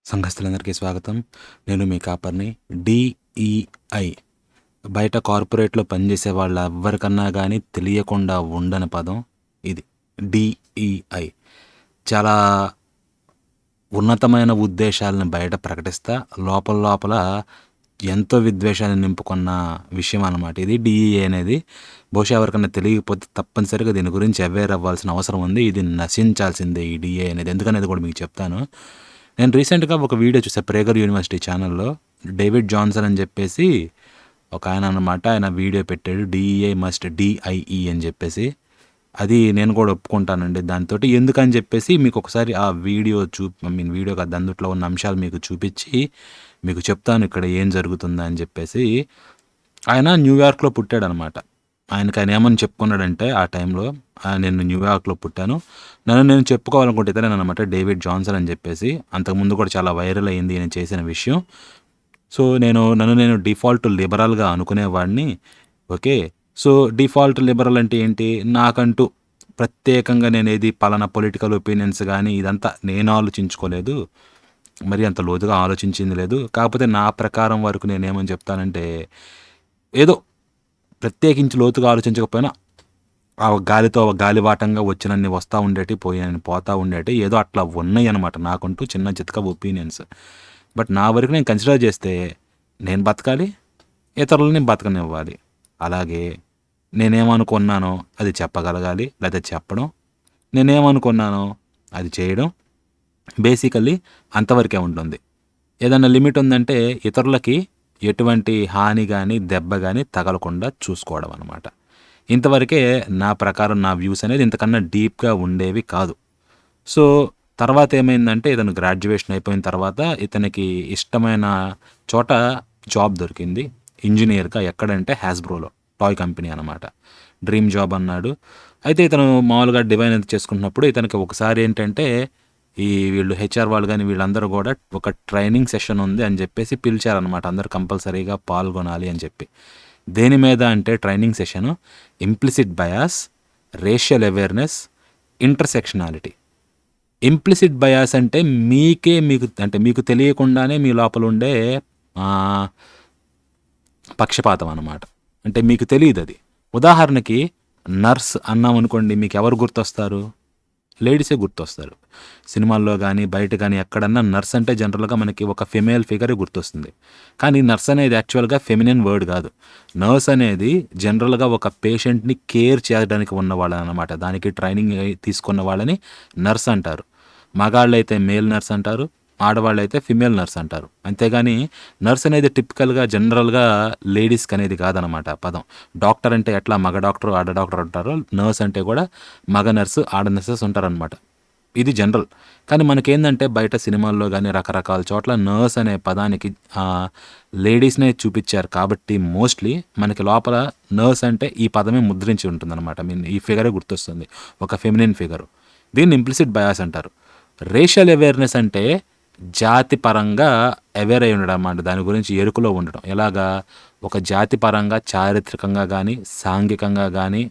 సంఘస్థులందరికీ స్వాగతం. నేను మీ కాపర్ని. డిఈఐ బయట కార్పొరేట్లో పనిచేసే వాళ్ళ ఎవ్వరికన్నా కానీ తెలియకుండా ఉండని పదం ఇది. డిఈఐ చాలా ఉన్నతమైన ఉద్దేశాలను బయట ప్రకటిస్తా లోపల లోపల ఎంతో విద్వేషాన్ని నింపుకున్న విషయం అన్నమాట ఇది. డిఈఐ అనేది బహుశా ఎవరికన్నా తెలియకపోతే తప్పనిసరిగా దీని గురించి అవేర్ అవ్వాల్సిన అవసరం ఉంది. ఇది నశించాల్సిందే ఈ డిఈఐ అనేది. ఎందుకనేది కూడా మీకు చెప్తాను. నేను రీసెంట్గా ఒక వీడియో చూసాను ప్రేగర్ యూనివర్సిటీ ఛానల్లో. డేవిడ్ జాన్సన్ అని చెప్పేసి ఒక ఆయన అన్నమాట. ఆయన వీడియో పెట్టాడు, డిఈఐ మస్ట్ డిఐఈ అని చెప్పేసి. అది నేను కూడా ఒప్పుకుంటానండి దాంతో. ఎందుకని చెప్పేసి మీకు ఒకసారి ఆ వీడియో వీడియో కాదు, అందుట్లో ఉన్న అంశాలు మీకు చూపించి మీకు చెప్తాను ఇక్కడ ఏం జరుగుతుందా అని చెప్పేసి. ఆయన న్యూయార్క్లో పుట్టాడు అనమాట. ఆయన ఏమని చెప్పుకున్నాడంటే ఆ టైంలో, నేను న్యూయార్క్లో పుట్టాను, నన్ను నేను చెప్పుకోవాలనుకుంటే ఇతనేనమాట డేవిడ్ జాన్సన్ అని చెప్పేసి. అంతకుముందు కూడా చాలా వైరల్ అయింది నేను చేసిన విషయం. సో నన్ను నేను డిఫాల్ట్ లిబరల్గా అనుకునేవాడిని. ఓకే, సో డిఫాల్ట్ లిబరల్ అంటే ఏంటి? నాకంటూ ప్రత్యేకంగా నేను ఏది పలానా పొలిటికల్ ఒపీనియన్స్ కానీ ఇదంతా నేను ఆలోచించుకోలేదు, మరి అంత లోతుగా ఆలోచించింది లేదు. కాకపోతే నా ప్రకారం వరకు నేనేమని చెప్తానంటే, ఏదో ప్రత్యేకించి లోతుగా ఆలోచించకపోయినా ఆ గాలితో గాలివాటంగా వచ్చినన్ని వస్తూ ఉండేటి, పోయాన్ని పోతూ ఉండేటి, ఏదో అట్లా ఉన్నాయి అనమాట నాకంటూ చిన్న చితక ఒపీనియన్స్. బట్ నా వరకు నేను కన్సిడర్ చేస్తే నేను బతకాలి, ఇతరులని బతకనివ్వాలి. అలాగే నేనేమనుకున్నానో అది చెప్పగలగాలి, లేదా చెప్పడం, నేనేమనుకున్నానో అది చేయడం. బేసికల్లీ అంతవరకే ఉంటుంది. ఏదన్నా లిమిట్ ఉందంటే ఇతరులకి ఎటువంటి హాని కానీ దెబ్బ కానీ తగలకుండా చూసుకోవడం అనమాట. ఇంతవరకే నా ప్రకారం నా వ్యూస్ అనేది. ఇంతకన్నా డీప్గా ఉండేవి కాదు. సో తర్వాత ఏమైందంటే, ఇతను గ్రాడ్యుయేషన్ అయిపోయిన తర్వాత ఇతనికి ఇష్టమైన చోట జాబ్ దొరికింది ఇంజనీర్గా. ఎక్కడంటే హ్యాస్బ్రోలో, టాయ్ కంపెనీ అనమాట. డ్రీమ్ జాబ్ అన్నాడు. అయితే ఇతను మామూలుగా డివైన్ అది చేసుకుంటున్నప్పుడు ఇతనికి ఒకసారి ఏంటంటే, వీళ్ళు హెచ్ఆర్ వాళ్ళు కానీ వీళ్ళందరూ కూడా ఒక ట్రైనింగ్ సెషన్ ఉంది అని చెప్పేసి పిలిచారనమాట. అందరూ కంపల్సరీగా పాల్గొనాలి అని చెప్పి. దేని మీద అంటే training session implicit bias, racial awareness, intersectionality. Implicit bias అంటే మీకు తెలియకుండానే మీ లోపల ఉండే పక్షపాతం అన్నమాట. అంటే మీకు తెలియదు అది. ఉదాహరణకి నర్స్ అన్నాం అనుకోండి, మీకు ఎవరు గుర్తొస్తారు? లేడీసే గుర్తొస్తారు. సినిమాల్లో కానీ బయట కానీ ఎక్కడన్నా నర్స్ అంటే జనరల్గా మనకి ఒక ఫిమేల్ ఫిగరే గుర్తొస్తుంది. కానీ నర్స్ అనేది యాక్చువల్గా ఫెమినిన్ వర్డ్ కాదు. నర్స్ అనేది జనరల్గా ఒక పేషెంట్ని కేర్ చేయడానికి ఉన్న వాళ్ళని అనమాట. దానికి ట్రైనింగ్ తీసుకున్న వాళ్ళని నర్స్ అంటారు. మగాళ్ళు అయితే మేల్ నర్స్ అంటారు, ఆడవాళ్ళు అయితే ఫిమేల్ నర్స్ అంటారు. అంతేగాని నర్స్ అనేది టిపికల్గా జనరల్గా లేడీస్కి అనేది కాదనమాట పదం. డాక్టర్ అంటే ఎట్లా మగ డాక్టర్ ఆడ డాక్టర్ అంటారో, నర్స్ అంటే కూడా మగ నర్సు ఆడ నర్సెస్ ఉంటారనమాట. ఇది జనరల్. కానీ మనకేందంటే బయట సినిమాల్లో కానీ రకరకాల చోట్ల నర్స్ అనే పదానికి లేడీస్నే చూపించారు కాబట్టి మోస్ట్లీ మనకి లోపల నర్స్ అంటే ఈ పదమే ముద్రించి ఉంటుందన్నమాట. ఈ ఫిగరే గుర్తొస్తుంది, ఒక ఫెమినిన్ ఫిగరు. దీన్ని ఇంప్లిసిట్ బయాస్ అంటారు. రేషియల్ అవేర్నెస్ అంటే జాతి పరంగా అవేర్ అయి ఉండడం అన్నమాట. దాని గురించి ఎరుకలో ఉండడం. ఎలాగా? ఒక జాతి పరంగా చారిత్రకంగా కానీ, సాంఘికంగా కానీ,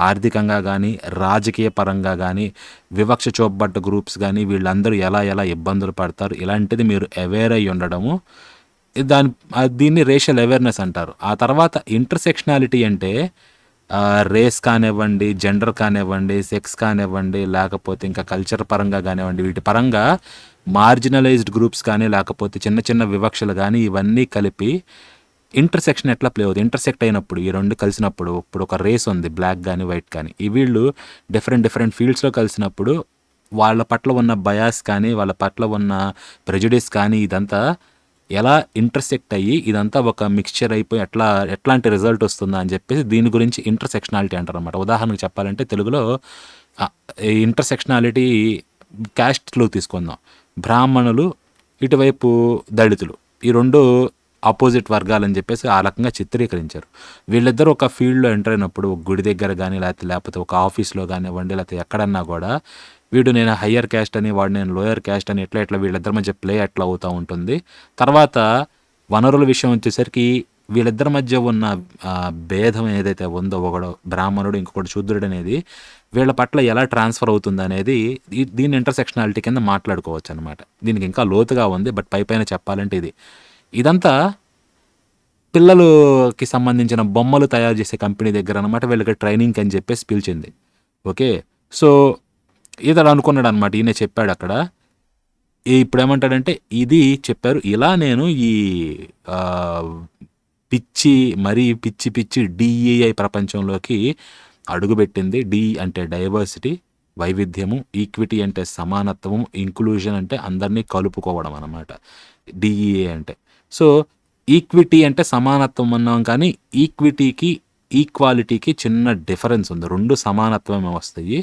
ఆర్థికంగా కానీ, రాజకీయ పరంగా కానీ, వివక్ష చూపబడ్డ గ్రూప్స్ కానీ వీళ్ళందరూ ఎలా ఇబ్బందులు పడతారు, ఇలాంటిది మీరు అవేర్ అయి ఉండడము. దీన్ని రేషియల్ అవేర్నెస్ అంటారు. ఆ తర్వాత ఇంటర్సెక్షనాలిటీ అంటే రేస్ కానివ్వండి, జెండర్ కానివ్వండి, సెక్స్ కానివ్వండి, లేకపోతే ఇంకా కల్చర్ పరంగా కానివ్వండి, వీటి పరంగా మార్జినలైజ్డ్ గ్రూప్స్ కానీ, లేకపోతే చిన్న చిన్న వివక్షలు కానీ, ఇవన్నీ కలిపి ఇంటర్సెక్షన్ ఎట్లా ప్లే అవుతుంది. ఇంటర్సెక్ట్ అయినప్పుడు ఈ రెండు కలిసినప్పుడు, ఇప్పుడు ఒక రేస్ ఉంది, బ్లాక్ కానీ వైట్ కానీ, ఈ వీళ్ళు డిఫరెంట్ ఫీల్డ్స్లో కలిసినప్పుడు వాళ్ళ పట్ల ఉన్న బయాస్ కానీ, వాళ్ళ పట్ల ఉన్న ప్రెజుడిస్ కానీ, ఇదంతా ఎలా ఇంటర్సెక్ట్ అయ్యి ఇదంతా ఒక మిక్స్చర్ అయిపోయి ఎట్లాంటి రిజల్ట్ వస్తుందా అని చెప్పేసి దీని గురించి ఇంటర్సెక్షనాలిటీ అంటారు అనమాట. ఉదాహరణకు చెప్పాలంటే తెలుగులో ఇంటర్సెక్షనాలిటీ క్యాస్ట్లో తీసుకుందాం. బ్రాహ్మణులు, ఇటువైపు దళితులు, ఈ రెండు ఆపోజిట్ వర్గాలని చెప్పేసి ఆ రకంగా చిత్రీకరించారు. వీళ్ళిద్దరూ ఒక ఫీల్డ్లో ఎంటర్ అయినప్పుడు, ఒక గుడి దగ్గర కానీ, లేకపోతే ఒక ఆఫీస్లో కానివ్వండి, లేకపోతే ఎక్కడన్నా కూడా వీడు నేను హయ్యర్ క్యాస్ట్ అని, వాడు నేను లోయర్ క్యాస్ట్ అని, ఎట్లా వీళ్ళిద్దరి మధ్య ప్లే ఎట్లా అవుతూ ఉంటుంది. తర్వాత వనరుల విషయం వచ్చేసరికి వీళ్ళిద్దరి మధ్య ఉన్న భేదం ఏదైతే ఉందో, ఒకడు బ్రాహ్మణుడు ఇంకొకటి శూద్రుడు అనేది వీళ్ళ పట్ల ఎలా ట్రాన్స్ఫర్ అవుతుంది అనేది దీని ఇంటర్సెక్షనాలిటీ కింద మాట్లాడుకోవచ్చు అనమాట. దీనికి ఇంకా లోతుగా ఉంది, బట్ పైపైన చెప్పాలంటే ఇదంతా పిల్లలకి సంబంధించిన బొమ్మలు తయారు చేసే కంపెనీ దగ్గర అనమాట వీళ్ళకి ట్రైనింగ్ అని చెప్పేసి పిలిచింది. ఓకే, సో ఇతడు అనుకున్నాడు అనమాట, ఈయన చెప్పాడు అక్కడ. ఇప్పుడు ఏమంటాడంటే ఇది చెప్పారు, ఇలా నేను ఈ పిచ్చి పిచ్చి డిఈఐ ప్రపంచంలోకి అడుగుపెట్టింది. డి అంటే డైవర్సిటీ, వైవిధ్యము, ఈక్విటీ అంటే సమానత్వము, ఇంక్లూజన్ అంటే అందరినీ కలుపుకోవడం అనమాట డిఈఏ అంటే. సో ఈక్విటీ అంటే సమానత్వం అన్నాం, కానీ ఈక్వాలిటీకి చిన్న డిఫరెన్స్ ఉంది. రెండు సమానత్వమే వస్తాయి,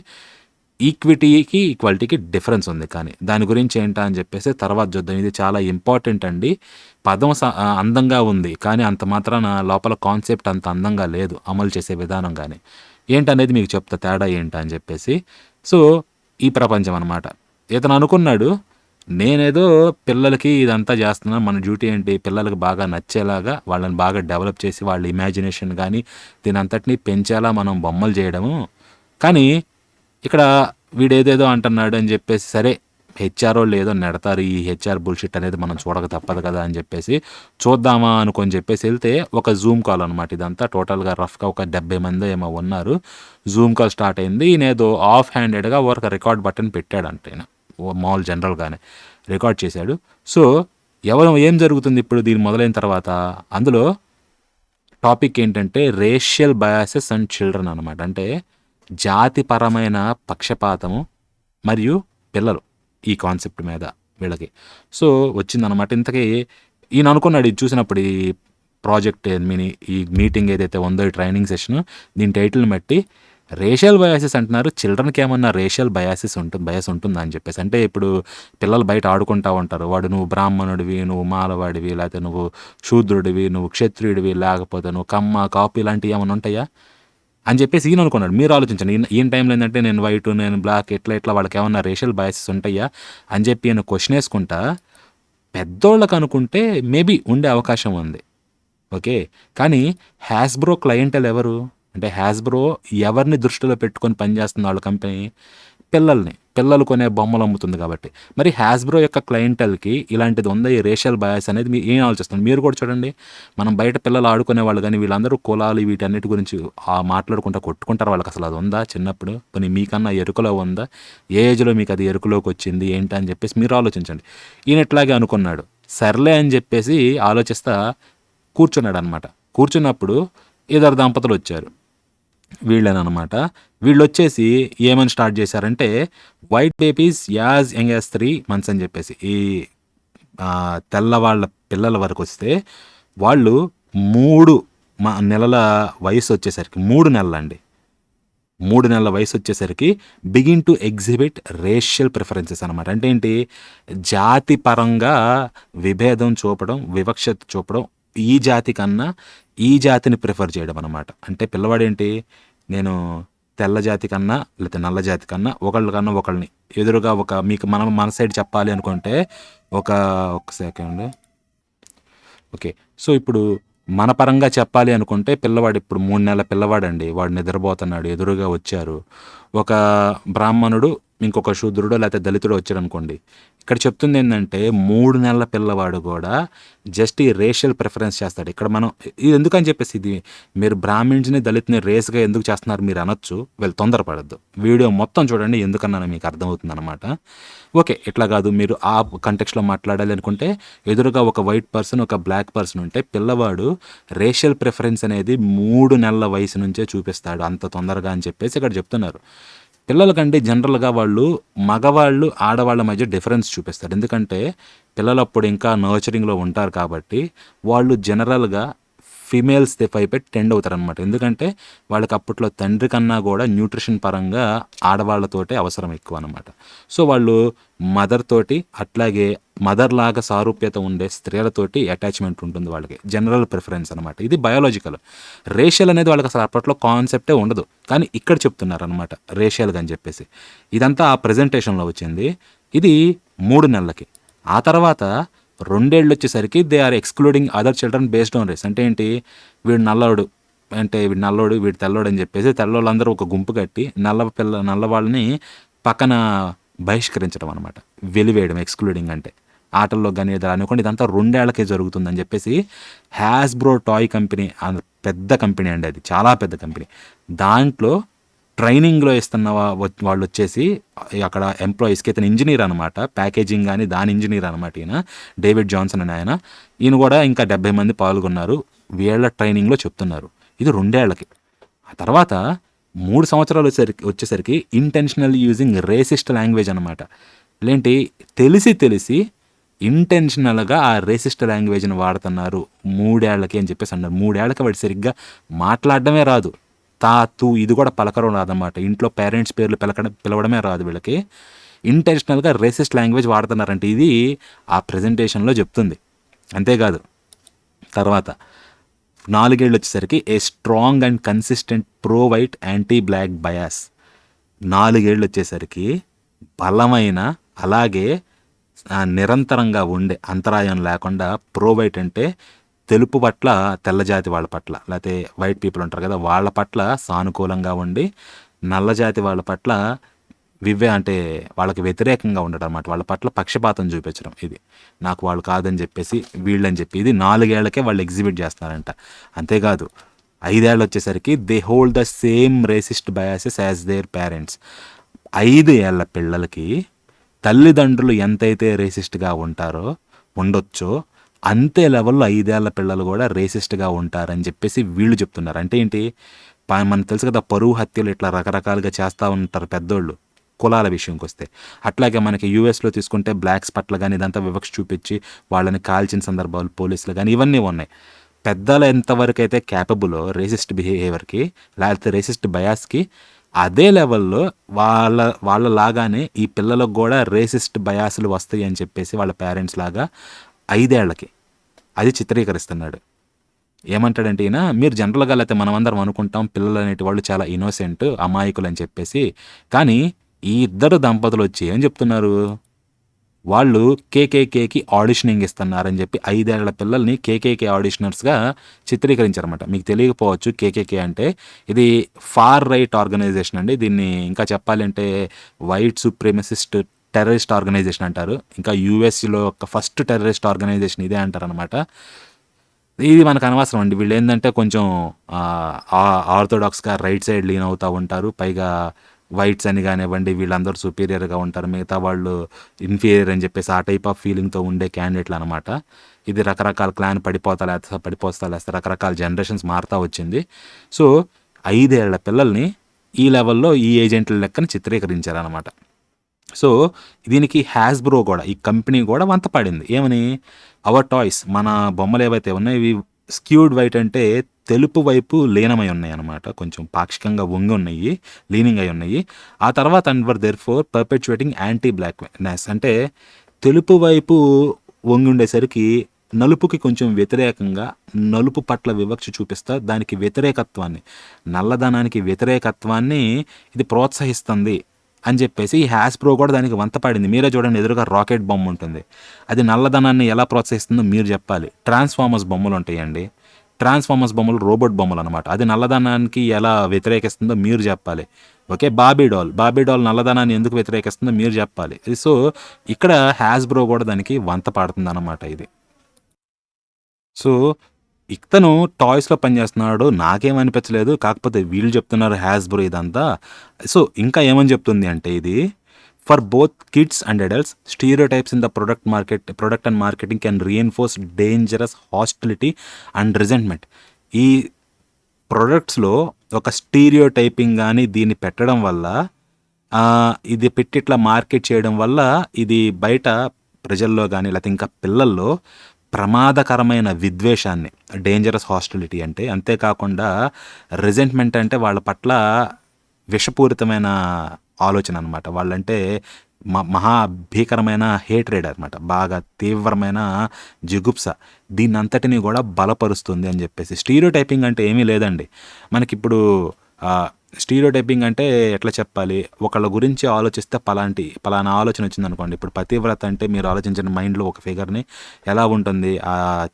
ఈక్విటీకి ఈక్వాలిటీకి డిఫరెన్స్ ఉంది. కానీ దాని గురించి ఏంటా అని చెప్పేసి తర్వాత చూద్దాం. ఇది చాలా ఇంపార్టెంట్ అండి. పదం అందంగా ఉంది, కానీ అంత మాత్రాన లోపల కాన్సెప్ట్ అంత అందంగా లేదు, అమలు చేసే విధానం కానీ ఏంటనేది మీకు చెప్తా, తేడా ఏంటా అని చెప్పేసి. సో ఈ ప్రపంచం అనమాట. ఇతను అనుకున్నాడు, నేనేదో పిల్లలకి ఇదంతా చేస్తున్నాను, మన డ్యూటీ ఏంటి, పిల్లలకి బాగా నచ్చేలాగా వాళ్ళని బాగా డెవలప్ చేసి వాళ్ళ ఇమాజినేషన్ కానీ దీని అంతటినీ పెంచేలా మనం బొమ్మలు చేయడము. కానీ ఇక్కడ వీడేదేదో అంటున్నాడు అని చెప్పేసి, సరే హెచ్ఆర్ వాళ్ళు ఏదో నెడతారు, ఈ హెచ్ఆర్ బుల్షిట్ అనేది మనం చూడక తప్పదు కదా అని చెప్పేసి చూద్దామా అనుకొని చెప్పేసి వెళ్తే ఒక జూమ్ కాల్ అనమాట. ఇదంతా టోటల్గా రఫ్గా ఒక 70 మంది ఏమో ఉన్నారు. జూమ్ కాల్ స్టార్ట్ అయింది. ఈయనేదో ఆఫ్ హ్యాండెడ్గా ఒక రికార్డ్ బటన్ పెట్టాడంట. ఈయన మామూలు జనరల్గానే రికార్డ్ చేశాడు. సో ఏం జరుగుతుంది ఇప్పుడు దీని మొదలైన తర్వాత, అందులో టాపిక్ ఏంటంటే రేషియల్ బయాసెస్ అండ్ చిల్డ్రన్ అనమాట. అంటే జాతిపరమైన పక్షపాతము మరియు పిల్లలు, ఈ కాన్సెప్ట్ మీద వీళ్ళకి సో వచ్చిందనమాట. ఇంతకీ ఈయన అనుకున్నాడు ఇది చూసినప్పుడు, ఈ ప్రాజెక్ట్ ఈ మీటింగ్ ఏదైతే ఉందో, ఈ ట్రైనింగ్ సెషన్, దీని టైటిల్ని బట్టి రేషియల్ బయాసెస్ అంటున్నారు, చిల్డ్రన్కి ఏమన్నా రేషియల్ బయాస్ ఉంటుందా అని చెప్పేసి. అంటే ఇప్పుడు పిల్లలు బయట ఆడుకుంటూ ఉంటారు, వాడు నువ్వు బ్రాహ్మణుడివి, నువ్వు మాలవాడివి, లేకపోతే నువ్వు శూద్రుడివి, నువ్వు క్షత్రియుడివి, లేకపోతే నువ్వు కమ్మ కాపు ఇలాంటివి ఏమైనా ఉంటాయా అని చెప్పేసి ఈయన అనుకున్నాడు. మీరు ఆలోచించండి, ఈయన టైంలో ఏంటంటే నేను వైట్, నేను బ్లాక్, ఎట్లా వాళ్ళకి ఏమన్నా రేషియల్ బయాసెస్ ఉంటాయా అని చెప్పి ఈయన క్వశ్చన్ వేసుకుంటా. పెద్దోళ్ళకు అనుకుంటే మేబీ ఉండే అవకాశం ఉంది, ఓకే. కానీ హ్యాస్బ్రో క్లయింటల్ ఎవరు అంటే, హ్యాస్బ్రో ఎవరిని దృష్టిలో పెట్టుకొని పనిచేస్తుంది వాళ్ళ కంపెనీ, పిల్లలు కొనే బొమ్మలు అమ్ముతుంది కాబట్టి. మరి హ్యాస్బ్రో యొక్క క్లయింటల్కి ఇలాంటిది ఉందా, ఈ రేషియల్ బయాస్ అనేది మీరు ఏం ఆలోచిస్తుంది? మీరు కూడా చూడండి, మనం బయట పిల్లలు ఆడుకునే వాళ్ళు కానీ వీళ్ళందరూ కులాలు వీటన్నిటి గురించి మాట్లాడుకుంటూ కొట్టుకుంటారు. వాళ్ళకి అసలు అది ఉందా చిన్నప్పుడు? కొన్ని మీకన్నా ఎరుకలో ఉందా? ఏ ఏజ్లో మీకు అది ఎరుకలోకి వచ్చింది ఏంటి అని చెప్పేసి మీరు ఆలోచించండి. ఈయన ఇట్లాగే అనుకున్నాడు, సర్లే అని చెప్పేసి ఆలోచిస్తా కూర్చున్నాడు అనమాట. కూర్చున్నప్పుడు ఇద్దరు దంపతులు వచ్చారు, వీళ్ళనమాట. వీళ్ళు వచ్చేసి ఏమని స్టార్ట్ చేశారంటే, white babies as young as 3 months అని చెప్పేసి, ఈ తెల్లవాళ్ళ పిల్లల వరకు వస్తే వాళ్ళు 3 నెలల వయసు వచ్చేసరికి, 3 నెలలండి, 3 నెలల వయసు వచ్చేసరికి begin to exhibit racial preferences అనమాట. అంటే ఏంటి, జాతి పరంగా విభేదం చూపడం, వివక్షత చూపడం, ఈ జాతి కన్నా ఈ జాతిని ప్రిఫర్ చేయడం అనమాట. అంటే పిల్లవాడేంటి, నేను తెల్ల జాతి కన్నా లేకపోతే నల్ల జాతి కన్నా ఒకళ్ళని ఎదురుగా మీకు మన సైడ్ చెప్పాలి అనుకుంటే ఒక సెకండ్, ఓకే. సో ఇప్పుడు మన పరంగా చెప్పాలి అనుకుంటే పిల్లవాడు ఇప్పుడు 3 నెలల పిల్లవాడండి, వాడు నిద్రపోతున్నాడు, ఎదురుగా వచ్చారు ఒక బ్రాహ్మణుడు, ఇంకొక శూద్రుడు లేకపోతే దళితుడు వచ్చాడు అనుకోండి. ఇక్కడ చెప్తుంది ఏంటంటే 3 నెలల పిల్లవాడు కూడా జస్ట్ ఈ రేషియల్ ప్రిఫరెన్స్ చేస్తాడు. ఇక్కడ మనం ఇది ఎందుకని చెప్పేసి, ఇది మీరు బ్రాహ్మిన్స్ని దళిత్ని రేస్గా ఎందుకు చేస్తున్నారు మీరు అనొచ్చు, వీళ్ళు తొందరపడద్దు, వీడియో మొత్తం చూడండి, ఎందుకన్నా మీకు అర్థమవుతుంది అనమాట. ఓకే, ఇట్లా కాదు, మీరు ఆ కంటెక్స్లో మాట్లాడాలి అనుకుంటే ఎదురుగా ఒక వైట్ పర్సన్, ఒక బ్లాక్ పర్సన్ ఉంటే పిల్లవాడు రేషియల్ ప్రిఫరెన్స్ అనేది 3 నెలల వయసు నుంచే చూపిస్తాడు అంత తొందరగా అని చెప్పేసి ఇక్కడ చెప్తున్నారు. పిల్లలకంటే జనరల్గా వాళ్ళు మగవాళ్ళు ఆడవాళ్ళ మధ్య డిఫరెన్స్ చూపిస్తారు. ఎందుకంటే పిల్లలు అప్పుడు ఇంకా నర్చరింగ్లో ఉంటారు కాబట్టి వాళ్ళు జనరల్గా ఫీమేల్స్ వైపే టెండ్ అవుతారు అనమాట. ఎందుకంటే వాళ్ళకి అప్పట్లో తండ్రి కన్నా కూడా న్యూట్రిషన్ పరంగా ఆడవాళ్ళతోటే అవసరం ఎక్కువ అనమాట. సో వాళ్ళు మదర్ తోటి, అట్లాగే మదర్ లాగా సారూప్యత ఉండే స్త్రీలతోటి అటాచ్మెంట్ ఉంటుంది వాళ్ళకి, జనరల్ ప్రిఫరెన్స్ అనమాట. ఇది బయాలజికల్. రేషియల్ అనేది వాళ్ళకి అసలు అప్పట్లో కాన్సెప్టే ఉండదు, కానీ ఇక్కడ చెప్తున్నారు అనమాట రేషియల్గా అని చెప్పేసి. ఇదంతా ఆ ప్రజెంటేషన్లో వచ్చింది. ఇది 3 నెలలకి. ఆ తర్వాత 2 ఏళ్ళు వచ్చేసరికి they are excluding other children based on race. అంటే ఏంటి? వీడు నల్లోడు, వీడు నల్లోడు, వీడు తెల్లోడు అని చెప్పేసి తెల్లోళ్ళందరూ ఒక గుంపు కట్టి నల్ల వాళ్ళని పక్కన బహిష్కరించడం అనమాట. వెలివేయడం ఎక్స్‌క్లూడింగ్ అంటే. ఆటల్లో గాని ఏదో అనుకోండి, ఇదంతా 2 ఏళ్లకే జరుగుతుందని చెప్పేసి హ్యాస్‌బ్రో టాయ్ కంపెనీ పెద్ద కంపెనీ అండి అది. చాలా పెద్ద కంపెనీ. దాంట్లో ట్రైనింగ్‌లో ఇస్తున్న వాళ్ళొచ్చేసి అక్కడ ఎంప్లాయీస్‌కి, ఇతను ఇంజినీర్ అనమాట. ప్యాకేజింగ్ గాని దాని ఇంజినీర్ అనమాట ఈయన. డేవిడ్ జాన్సన్ అని ఆయన. ఈయన కూడా ఇంకా 70 మంది పాల్గొన్నారు. వీళ్ళ ట్రైనింగ్‌లో చెప్తున్నారు. ఇది 2 ఏళ్లకి. ఆ తర్వాత 3 సంవత్సరాలు వచ్చేసరికి ఇంటెన్షనల్ యూజింగ్ రేసిస్ట్ లాంగ్వేజ్ అనమాట. ఏంటి? తెలిసి ఇంటెన్షనల్‌గా ఆ రేసిస్ట్ లాంగ్వేజ్‌ని వాడుతున్నారు 3 ఏళ్లకి అని చెప్పేసి అన్నారు. 3 ఏళ్లకి వాడు సరిగ్గా మాట్లాడడమే రాదు. తా, తూ ఇది కూడా పలకడం రాదన్నమాట. ఇంట్లో పేరెంట్స్ పేర్లు పిలవడమే రాదు వీళ్ళకి. ఇంటెన్షనల్‌గా రేసిస్ట్ లాంగ్వేజ్ వాడుతున్నారంటే ఇది ఆ ప్రెజెంటేషన్‌లో చెప్తుంది. అంతేకాదు, తర్వాత 4 ఏళ్ళు వచ్చేసరికి a strong and consistent pro white anti black bias. 4 ఏళ్ళు వచ్చేసరికి బలమైన, అలాగే నిరంతరంగా ఉండే, అంతరాయం లేకుండా ప్రో వైట్ అంటే తెలుపు పట్ల, తెల్లజాతి వాళ్ళ పట్ల, లేకపోతే వైట్ పీపుల్ ఉంటారు కదా, వాళ్ళ పట్ల సానుకూలంగా ఉండి, నల్లజాతి వాళ్ళ పట్ల వాళ్ళకి వ్యతిరేకంగా ఉండడం అన్నమాట. వాళ్ళ పట్ల పక్షపాతం చూపించడం. ఇది నాకు వాళ్ళు కాదని చెప్పేసి వీళ్ళని చెప్పి ఇది 4 ఏళ్లకే వాళ్ళు ఎగ్జిబిట్ చేస్తున్నారంట. అంతేకాదు 5 ఏళ్ళు వచ్చేసరికి they hold the same racist biases as their parents. 5 ఏళ్ల పిల్లలకి తల్లిదండ్రులు ఎంతైతే రేసిస్ట్గా ఉండొచ్చో అంతే లెవెల్లో 5 ఏళ్ల పిల్లలు కూడా రేసిస్ట్గా ఉంటారని చెప్పేసి వీళ్ళు చెప్తున్నారు. అంటే ఏంటి? మనకు తెలుసు కదా, పరువు హత్యలు ఇట్లా రకరకాలుగా చేస్తూ ఉంటారు పెద్దోళ్ళు కులాల విషయంకి వస్తే. అట్లాగే మనకి యూఎస్లో తీసుకుంటే బ్లాక్స్ పట్ల కానీ ఇదంతా వివక్ష చూపించి వాళ్ళని కాల్చిన సందర్భాలు పోలీసులు కానీ ఇవన్నీ ఉన్నాయి. పెద్దలు ఎంతవరకు అయితే క్యాపబులో రేసిస్ట్ బిహేవియర్కి, లేకపోతే రేసిస్ట్ బయాస్కి, అదే లెవెల్లో వాళ్ళ లాగానే ఈ పిల్లలకు కూడా రేసిస్ట్ బయాసులు వస్తాయి అని చెప్పేసి వాళ్ళ పేరెంట్స్ లాగా 5 ఏళ్లకి అది చిత్రీకరిస్తున్నాడు. ఏమంటాడంటే ఈయన, మీరు జనరల్గా లేకపోతే మనమందరం అనుకుంటాం పిల్లలు అనేటి వాళ్ళు చాలా ఇన్నోసెంట్, అమాయకులు అని చెప్పేసి. కానీ ఈ ఇద్దరు దంపతులు వచ్చి ఏం చెప్తున్నారు? వాళ్ళు కేకేకేకి ఆడిషనింగ్ ఇస్తున్నారని చెప్పి 5 ఏళ్ల పిల్లల్ని కేకేకే ఆడిషనర్స్గా చిత్రీకరించారన్నమాట. మీకు తెలియకపోవచ్చు, కేకేకే అంటే ఇది ఫార్ రైట్ ఆర్గనైజేషన్ అండి. దీన్ని ఇంకా చెప్పాలంటే వైట్ సుప్రీమసిస్ట్ టెర్రరిస్ట్ ఆర్గనైజేషన్ అంటారు. ఇంకా యూఎస్లో ఫస్ట్ టెర్రరిస్ట్ ఆర్గనైజేషన్ ఇదే అంటారనమాట. ఇది మనకు అనవసరం అండి. వీళ్ళు ఏంటంటే కొంచెం ఆర్థోడాక్స్గా రైట్ సైడ్ లీన్ అవుతూ ఉంటారు. పైగా వైట్స్ అని కానివ్వండి, వీళ్ళందరూ సుపీరియర్గా ఉంటారు, మిగతా వాళ్ళు ఇన్ఫీరియర్ అని చెప్పేసి ఆ టైప్ ఆఫ్ ఫీలింగ్తో ఉండే క్యాండిడేట్లు అనమాట. ఇది రకరకాల క్లాన్ పడిపోతా లేస్తే రకరకాల జనరేషన్స్ మారుతూ వచ్చింది. సో 5 ఏళ్ల పిల్లల్ని ఈ లెవెల్లో ఈ ఏజెంట్ల లెక్కన చిత్రీకరించారనమాట. సో దీనికి హ్యాస్బ్రో కూడా, ఈ కంపెనీ కూడా వంత పడింది. ఏమని? అవర్ టాయ్స్, మన బొమ్మలు ఏవైతే ఉన్నాయో ఇవి స్క్యూడ్ వైట్ అంటే తెలుపు వైపు లీనమై ఉన్నాయి అనమాట. కొంచెం పాక్షికంగా వంగి ఉన్నాయి, లీనింగ్ అయి ఉన్నాయి. ఆ తర్వాత and therefore perpetuating anti blackness అంటే తెలుపు వైపు వంగి ఉండేసరికి నలుపుకి కొంచెం వ్యతిరేకంగా, నలుపు పట్ల వివక్ష చూపిస్తా దానికి వ్యతిరేకత్వాన్ని, నల్లధనానికి వ్యతిరేకత్వాన్ని ఇది ప్రోత్సహిస్తుంది అని చెప్పేసి ఈ హ్యాస్బ్రో కూడా దానికి వంతపాడింది. మీరే చూడండి, ఎదురుగా రాకెట్ బొమ్మ ఉంటుంది. అది నల్లధనాన్ని ఎలా ప్రోత్సహిస్తుందో మీరు చెప్పాలి. ట్రాన్స్ఫార్మర్స్ బొమ్మలు ఉంటాయండి. ట్రాన్స్ఫార్మర్స్ బొమ్మలు రోబోట్ బొమ్మలు అనమాట. అది నల్లధనానికి ఎలా వ్యతిరేకిస్తుందో మీరు చెప్పాలి. ఓకే, బాబీ డాల్ నల్లధనాన్ని ఎందుకు వ్యతిరేకిస్తుందో మీరు చెప్పాలి. సో ఇక్కడ హ్యాస్బ్రో కూడా దానికి వంత పాడుతుంది అనమాట ఇది. సో ఇతను టాయ్స్లో పనిచేస్తున్నాడు, నాకేమనిపించలేదు. కాకపోతే వీళ్ళు చెప్తున్నారు హ్యాస్బ్రో ఇదంతా. సో ఇంకా ఏమని చెప్తుంది అంటే ఇది for both kids and adults stereotypes in the product and marketing can reinforce dangerous hostility and resentment. ఈ ప్రొడక్ట్స్లో ఒక స్టీరియోటైపింగ్ కానీ దీన్ని పెట్టడం వల్ల, ఇది పెట్టి ఇట్లా మార్కెట్ చేయడం వల్ల ఇది బయట ప్రజల్లో కానీ లేకపోతే ఇంకా పిల్లల్లో ప్రమాదకరమైన విద్వేషాన్ని, డేంజరస్ హాస్టిలిటీ అంటే, అంతేకాకుండా రిజెంట్మెంట్ అంటే వాళ్ళ పట్ల విషపూరితమైన ఆలోచన అనమాట. వాళ్ళంటే మహా భీకరమైన హేట్రేడ్ అనమాట, బాగా తీవ్రమైన జిగుప్స, దీన్నంతటినీ కూడా బలపరుస్తుంది అని చెప్పేసి. స్టీరియోటైపింగ్ అంటే ఏమీ లేదండి. మనకిప్పుడు స్టీరియోటైపింగ్ అంటే ఎట్లా చెప్పాలి? ఒకళ్ళ గురించి ఆలోచిస్తే పలానా ఆలోచన వచ్చిందనుకోండి. ఇప్పుడు పతివ్రత అంటే మీరు ఆలోచించిన మైండ్‌లో ఒక ఫిగర్‌ని ఎలా ఉంటుంది?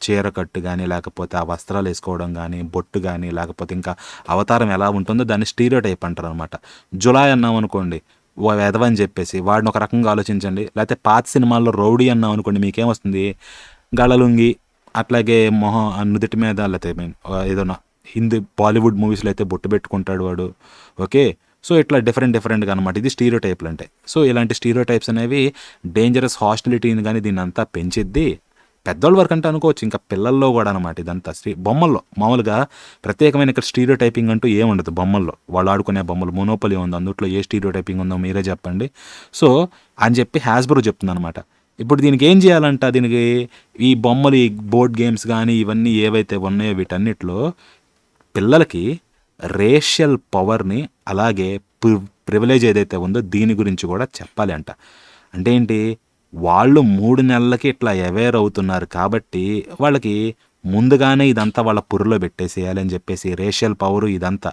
చీర కట్టు గాని, లేకపోతే ఆ వస్త్రాలు ఏసుకోవడం గాని, బొట్టు గాని, లేకపోతే ఇంకా అవతారం ఎలా ఉంటుందో దాన్ని స్టీరియోటైప్ అంటారనమాట. జులాయి అన్నామనుకోండి, వెధవ అని చెప్పేసి వాడిని ఒక రకంగా ఆలోచించండి. లేకపోతే పాత సినిమాల్లో రౌడీ అన్నామనుకోండి మీకేమొస్తుంది? గళలుంగి, అట్లాగే మొహం నుదిటి మీద లేతే ఏదోనా హిందీ బాలీవుడ్ మూవీస్లో అయితే బొట్టు పెట్టుకుంటాడు వాడు. ఓకే. సో ఇట్లా డిఫరెంట్గా అనమాట. ఇది స్టీరియోటైప్లు అంటే. సో ఇలాంటి స్టీరియోటైప్స్ అనేవి డేంజరస్ హాస్టిలిటీని కానీ దీన్ని అంతా పెంచిద్ది. పెద్దోళ్ళ వరకు అంటే అనుకోవచ్చు, ఇంకా పిల్లల్లో కూడా అనమాట ఇదంతా. బొమ్మల్లో మామూలుగా ప్రత్యేకమైన ఇక్కడ స్టీరియోటైపింగ్ అంటూ ఏముండదు బొమ్మల్లో. వాళ్ళు ఆడుకునే బొమ్మలు మోనోపలి ఉంది, అందుట్లో ఏ స్టీరియోటైపింగ్ ఉందో మీరే చెప్పండి. సో అని చెప్పి హ్యాస్బ్రో చెప్తుంది అనమాట. ఇప్పుడు దీనికి ఏం చేయాలంట? దీనికి ఈ బొమ్మలు, ఈ బోర్డ్ గేమ్స్ కానీ ఇవన్నీ ఏవైతే ఉన్నాయో వీటన్నిటిలో పిల్లలకి రేషియల్ పవర్ని, అలాగే ప్రివిలేజ్ ఏదైతే ఉందో దీని గురించి కూడా చెప్పాలి అంట. అంటే ఏంటి? వాళ్ళు 3 నెలలకి ఇట్లా అవేర్ అవుతున్నారు కాబట్టి వాళ్ళకి ముందుగానే ఇదంతా వాళ్ళ పుర్రలో పెట్టేసేయాలి అని చెప్పేసి రేషియల్ పవరు ఇదంతా.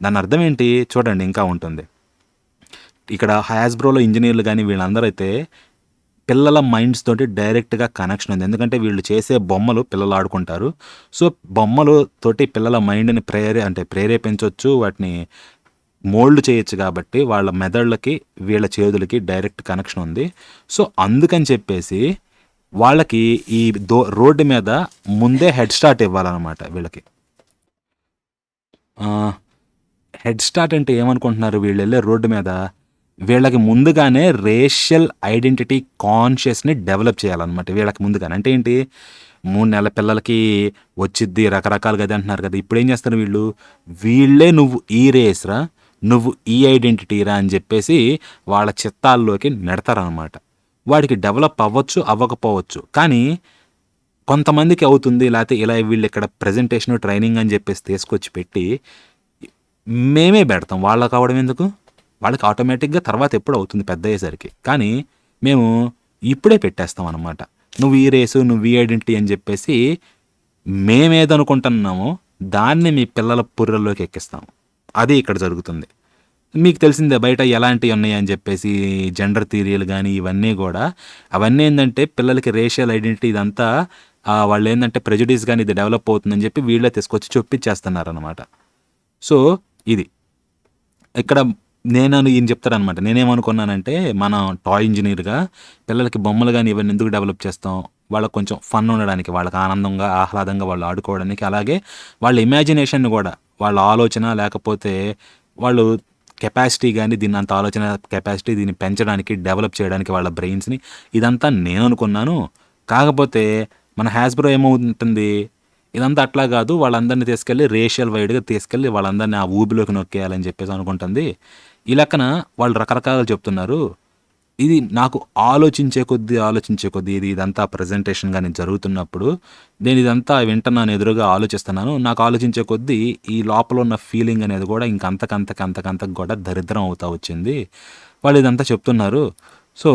దాని అర్థం ఏంటి? చూడండి ఇంకా ఉంటుంది. ఇక్కడ హ్యాస్బ్రోలో ఇంజనీర్లు కానీ వీళ్ళందరూ అయితే పిల్లల మైండ్స్ తోటి డైరెక్ట్గా కనెక్షన్ ఉంది. ఎందుకంటే వీళ్ళు చేసే బొమ్మలు పిల్లలు ఆడుకుంటారు. సో బొమ్మలు తోటి పిల్లల మైండ్ని ప్రేరేపించవచ్చు, వాటిని మోల్డ్ చేయొచ్చు. కాబట్టి వాళ్ళ మెదళ్ళకి వీళ్ళ చేతులకి డైరెక్ట్ కనెక్షన్ ఉంది. సో అందుకని చెప్పేసి వాళ్ళకి ఈ రోడ్డు మీద ముందే హెడ్ స్టార్ట్ ఇవ్వాలన్నమాట వీళ్ళకి. హెడ్ స్టార్ట్ అంటే ఏమనుకుంటున్నారు? వీళ్ళు వెళ్ళే రోడ్డు మీద వీళ్ళకి ముందుగానే రేషియల్ ఐడెంటిటీ కాన్షియస్ని డెవలప్ చేయాలన్నమాట వీళ్ళకి ముందుగానే. అంటే ఏంటి? 3 నెలల పిల్లలకి వచ్చిద్ది రకరకాలుగా అది అంటున్నారు కదా. ఇప్పుడు ఏం చేస్తారు వీళ్ళే నువ్వు ఈ రేస్రా, నువ్వు ఈ ఐడెంటిటీరా అని చెప్పేసి వాళ్ళ చిత్తాల్లోకి నెడతారనమాట. వాడికి డెవలప్ అవ్వచ్చు, అవ్వకపోవచ్చు. కానీ కొంతమందికి అవుతుంది. లేకపోతే ఇలా వీళ్ళు ఇక్కడ ప్రజెంటేషన్ ట్రైనింగ్ అని చెప్పేసి తీసుకొచ్చి పెట్టి మేమే పెడతాం. వాళ్ళకి అవ్వడం ఎందుకు? వాళ్ళకి ఆటోమేటిక్గా తర్వాత ఎప్పుడు అవుతుంది పెద్ద అయ్యేసరికి. కానీ మేము ఇప్పుడే పెట్టేస్తాం అనమాట. నువ్వు ఈ రేసు, నువ్వు ఈ ఐడెంటిటీ అని చెప్పేసి మేమేదనుకుంటున్నామో దాన్ని మీ పిల్లల పుర్రల్లోకి ఎక్కిస్తాము. అది ఇక్కడ జరుగుతుంది. మీకు తెలిసిందే బయట ఎలాంటివి ఉన్నాయి అని చెప్పేసి జెండర్ థియరీలు కానీ ఇవన్నీ కూడా. అవన్నీ ఏంటంటే పిల్లలకి రేషియల్ ఐడెంటిటీ ఇదంతా వాళ్ళు ఏంటంటే ప్రెజుడిస్ కానీ ఇది డెవలప్ అవుతుందని చెప్పి వీళ్ళే తీసుకొచ్చి చొప్పించేస్తున్నారనమాట. సో ఇది ఇక్కడ ఈయన చెప్తారనమాట. నేనేమనుకున్నానంటే మన టాయ్ ఇంజనీర్గా పిల్లలకి బొమ్మలు కానీ ఇవన్నీ ఎందుకు డెవలప్ చేస్తాం? వాళ్ళకి కొంచెం ఫన్ ఉండడానికి, వాళ్ళకి ఆనందంగా ఆహ్లాదంగా వాళ్ళు ఆడుకోవడానికి, అలాగే వాళ్ళ ఇమాజినేషన్ కూడా, వాళ్ళ ఆలోచన లేకపోతే వాళ్ళు కెపాసిటీ కానీ దీన్ని అంత ఆలోచన కెపాసిటీ దీన్ని పెంచడానికి, డెవలప్ చేయడానికి వాళ్ళ బ్రెయిన్స్ని, ఇదంతా నేను అనుకున్నాను. కాకపోతే మన హ్యాస్బ్రో ఏమవుతుంది? ఇదంతా అట్లా కాదు, వాళ్ళందరినీ తీసుకెళ్ళి రేషియల్ వైడ్గా తీసుకెళ్ళి వాళ్ళందరినీ ఆ ఊబిలోకి నొక్కేయాలని చెప్పేసి అనుకుంటుంది. ఈ లెక్కన వాళ్ళు రకరకాలుగా చెప్తున్నారు. ఇది నాకు ఆలోచించే కొద్దీ ఇదంతా ప్రజెంటేషన్ కానీ జరుగుతున్నప్పుడు నేను ఇదంతా వింటున్నాను, ఎదురుగా ఆలోచిస్తున్నాను. నాకు ఆలోచించే కొద్దీ ఈ లోపల ఉన్న ఫీలింగ్ అనేది కూడా ఇంకంతకంతకు కూడా దరిద్రం అవుతా వచ్చింది. వాళ్ళు ఇదంతా చెప్తున్నారు. సో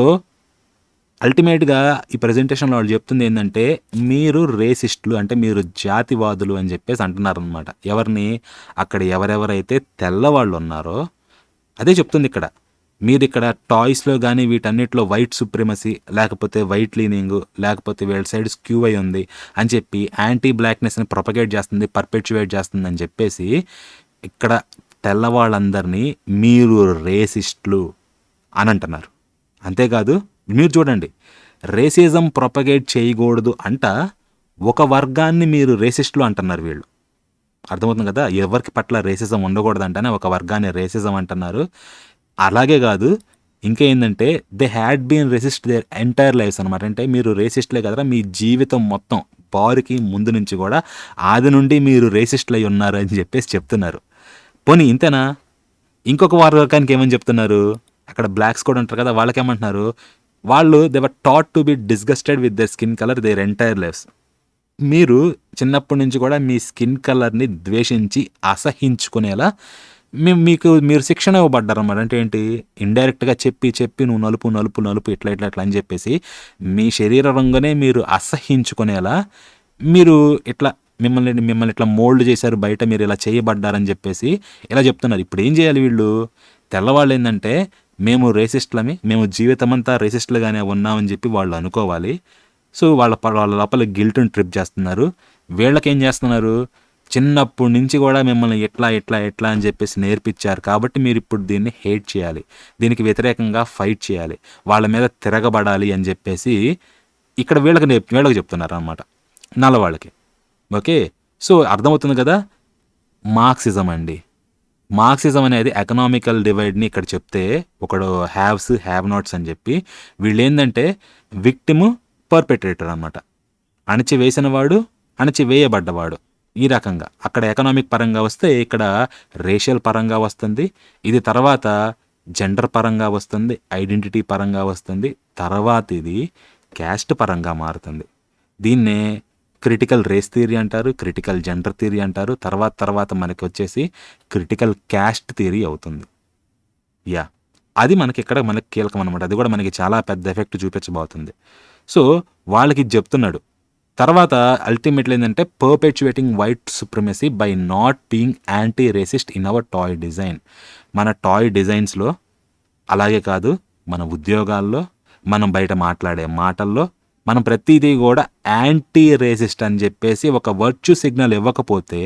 అల్టిమేట్గా ఈ ప్రజెంటేషన్లో వాళ్ళు చెప్తుంది ఏంటంటే, మీరు రేసిస్టులు, అంటే మీరు జాతివాదులు అని చెప్పేసి అంటున్నారు అనమాట. ఎవరిని? అక్కడ ఎవరెవరైతే తెల్లవాళ్ళు ఉన్నారో అదే చెప్తుంది ఇక్కడ. మీరు ఇక్కడ టాయ్స్లో కానీ వీటన్నిటిలో వైట్ సుప్రిమసీ, లేకపోతే వైట్ లీనింగ్, లేకపోతే వీళ్ళ సైడ్ స్క్యూ అయి ఉంది అని చెప్పి యాంటీ బ్లాక్నెస్ని ప్రొపగేట్ చేస్తుంది, పర్పెచువేట్ చేస్తుంది అని చెప్పేసి ఇక్కడ తెల్లవాళ్ళందరినీ మీరు రేసిస్టులు అని అంటున్నారు. అంతేకాదు మీరు చూడండి, రేసిజం ప్రొపగేట్ చేయకూడదు అంట ఒక వర్గాన్ని మీరు రేసిస్టులు అంటున్నారు. వీళ్ళు అర్థమవుతుంది కదా, ఎవరికి పట్ల రేసిజం ఉండకూడదు అంటేనే ఒక వర్గాన్ని రేసిజం అంటున్నారు. అలాగే కాదు, ఇంకా ఏంటంటే they had been resist their entire lives అనమాట. అంటే మీరు రేసిస్టులే కదరా, మీ జీవితం మొత్తం బారుకి ముందు నుంచి కూడా ఆది నుండి మీరు రేసిస్టులు అయి ఉన్నారు అని చెప్పేసి చెప్తున్నారు. పోనీ ఇంతేనా? ఇంకొక వర్గానికి ఏమని చెప్తున్నారు? అక్కడ బ్లాక్స్ కూడా ఉంటారు కదా, వాళ్ళకేమంటున్నారు? వాళ్ళు they were taught to be disgusted with their skin colour their entire lives. మీరు చిన్నప్పటి నుంచి కూడా మీ స్కిన్ కలర్ని ద్వేషించి అసహించుకునేలా మీరు శిక్షణ ఇవ్వబడ్డారు అన్నమాట. అంటే ఏంటి? ఇండైరెక్ట్గా చెప్పి నువ్వు నలుపు ఇట్లా అని చెప్పేసి మీ శరీర రంగునే మీరు అసహించుకునేలా మీరు ఇట్లా మిమ్మల్ని మిమ్మల్ని ఇట్లా మోల్డ్ చేశారు, బయట మీరు ఇలా చేయబడ్డారని చెప్పేసి ఇలా చెప్తున్నారు. ఇప్పుడు ఏం చేయాలి వీళ్ళు? తెల్లవాళ్ళు ఏంటంటే మేము రేసిస్టులమి, మేము జీవితమంతా రేసిస్టులుగానే ఉన్నామని చెప్పి వాళ్ళు అనుకోవాలి. సో వాళ్ళ లోపల గిల్ట్ని ట్రిప్ చేస్తున్నారు. వీళ్ళకేం చేస్తున్నారు, చిన్నప్పటి నుంచి కూడా మిమ్మల్ని ఎట్లా ఎట్లా ఎట్లా అని చెప్పేసి నేర్పించారు కాబట్టి మీరు ఇప్పుడు దీన్ని హేట్ చేయాలి, దీనికి వ్యతిరేకంగా ఫైట్ చేయాలి, వాళ్ళ మీద తిరగబడాలి అని చెప్పేసి ఇక్కడ వీళ్ళకి చెప్తున్నారు అనమాట, నల్లవాళ్ళకి. ఓకే, సో అర్థమవుతుంది కదా. మార్క్సిజం అండి. మార్క్సిజం అనేది ఎకనామికల్ డివైడ్ని ఇక్కడ చెప్తే ఒకడు హ్యావ్స్ హ్యావ్ నాట్స్ అని చెప్పి, వీళ్ళు ఏంటంటే విక్టిము పర్పెట్రేటర్ అనమాట. అణచివేసిన వాడు, అణచివేయబడ్డవాడు, ఈ రకంగా. అక్కడ ఎకనామిక్ పరంగా వస్తే ఇక్కడ రేషియల్ పరంగా వస్తుంది, ఇది తర్వాత జెండర్ పరంగా వస్తుంది, ఐడెంటిటీ పరంగా వస్తుంది, తర్వాత ఇది క్యాస్ట్ పరంగా మారుతుంది. దీన్నే క్రిటికల్ రేస్ థియరీ అంటారు, క్రిటికల్ జెండర్ థియరీ అంటారు, తర్వాత మనకి వచ్చేసి క్రిటికల్ క్యాస్ట్ థియరీ అవుతుంది. యా, అది మనకి కీలకం అనమాట. అది కూడా మనకి చాలా పెద్ద ఎఫెక్ట్ చూపించబోతుంది. సో వాళ్ళకి చెప్తున్నాడు. తర్వాత అల్టిమేట్లీ ఏంటంటే perpetuating white supremacy by not being anti racist in our toy design. మన టాయ్ డిజైన్స్లో, అలాగే కాదు మన ఉద్యోగాల్లో, మనం బయట మాట్లాడే మాటల్లో, మనం ప్రతిదీ కూడా యాంటీ రేసిస్ట్ అని చెప్పేసి ఒక వర్చ్యూ సిగ్నల్ ఇవ్వకపోతే,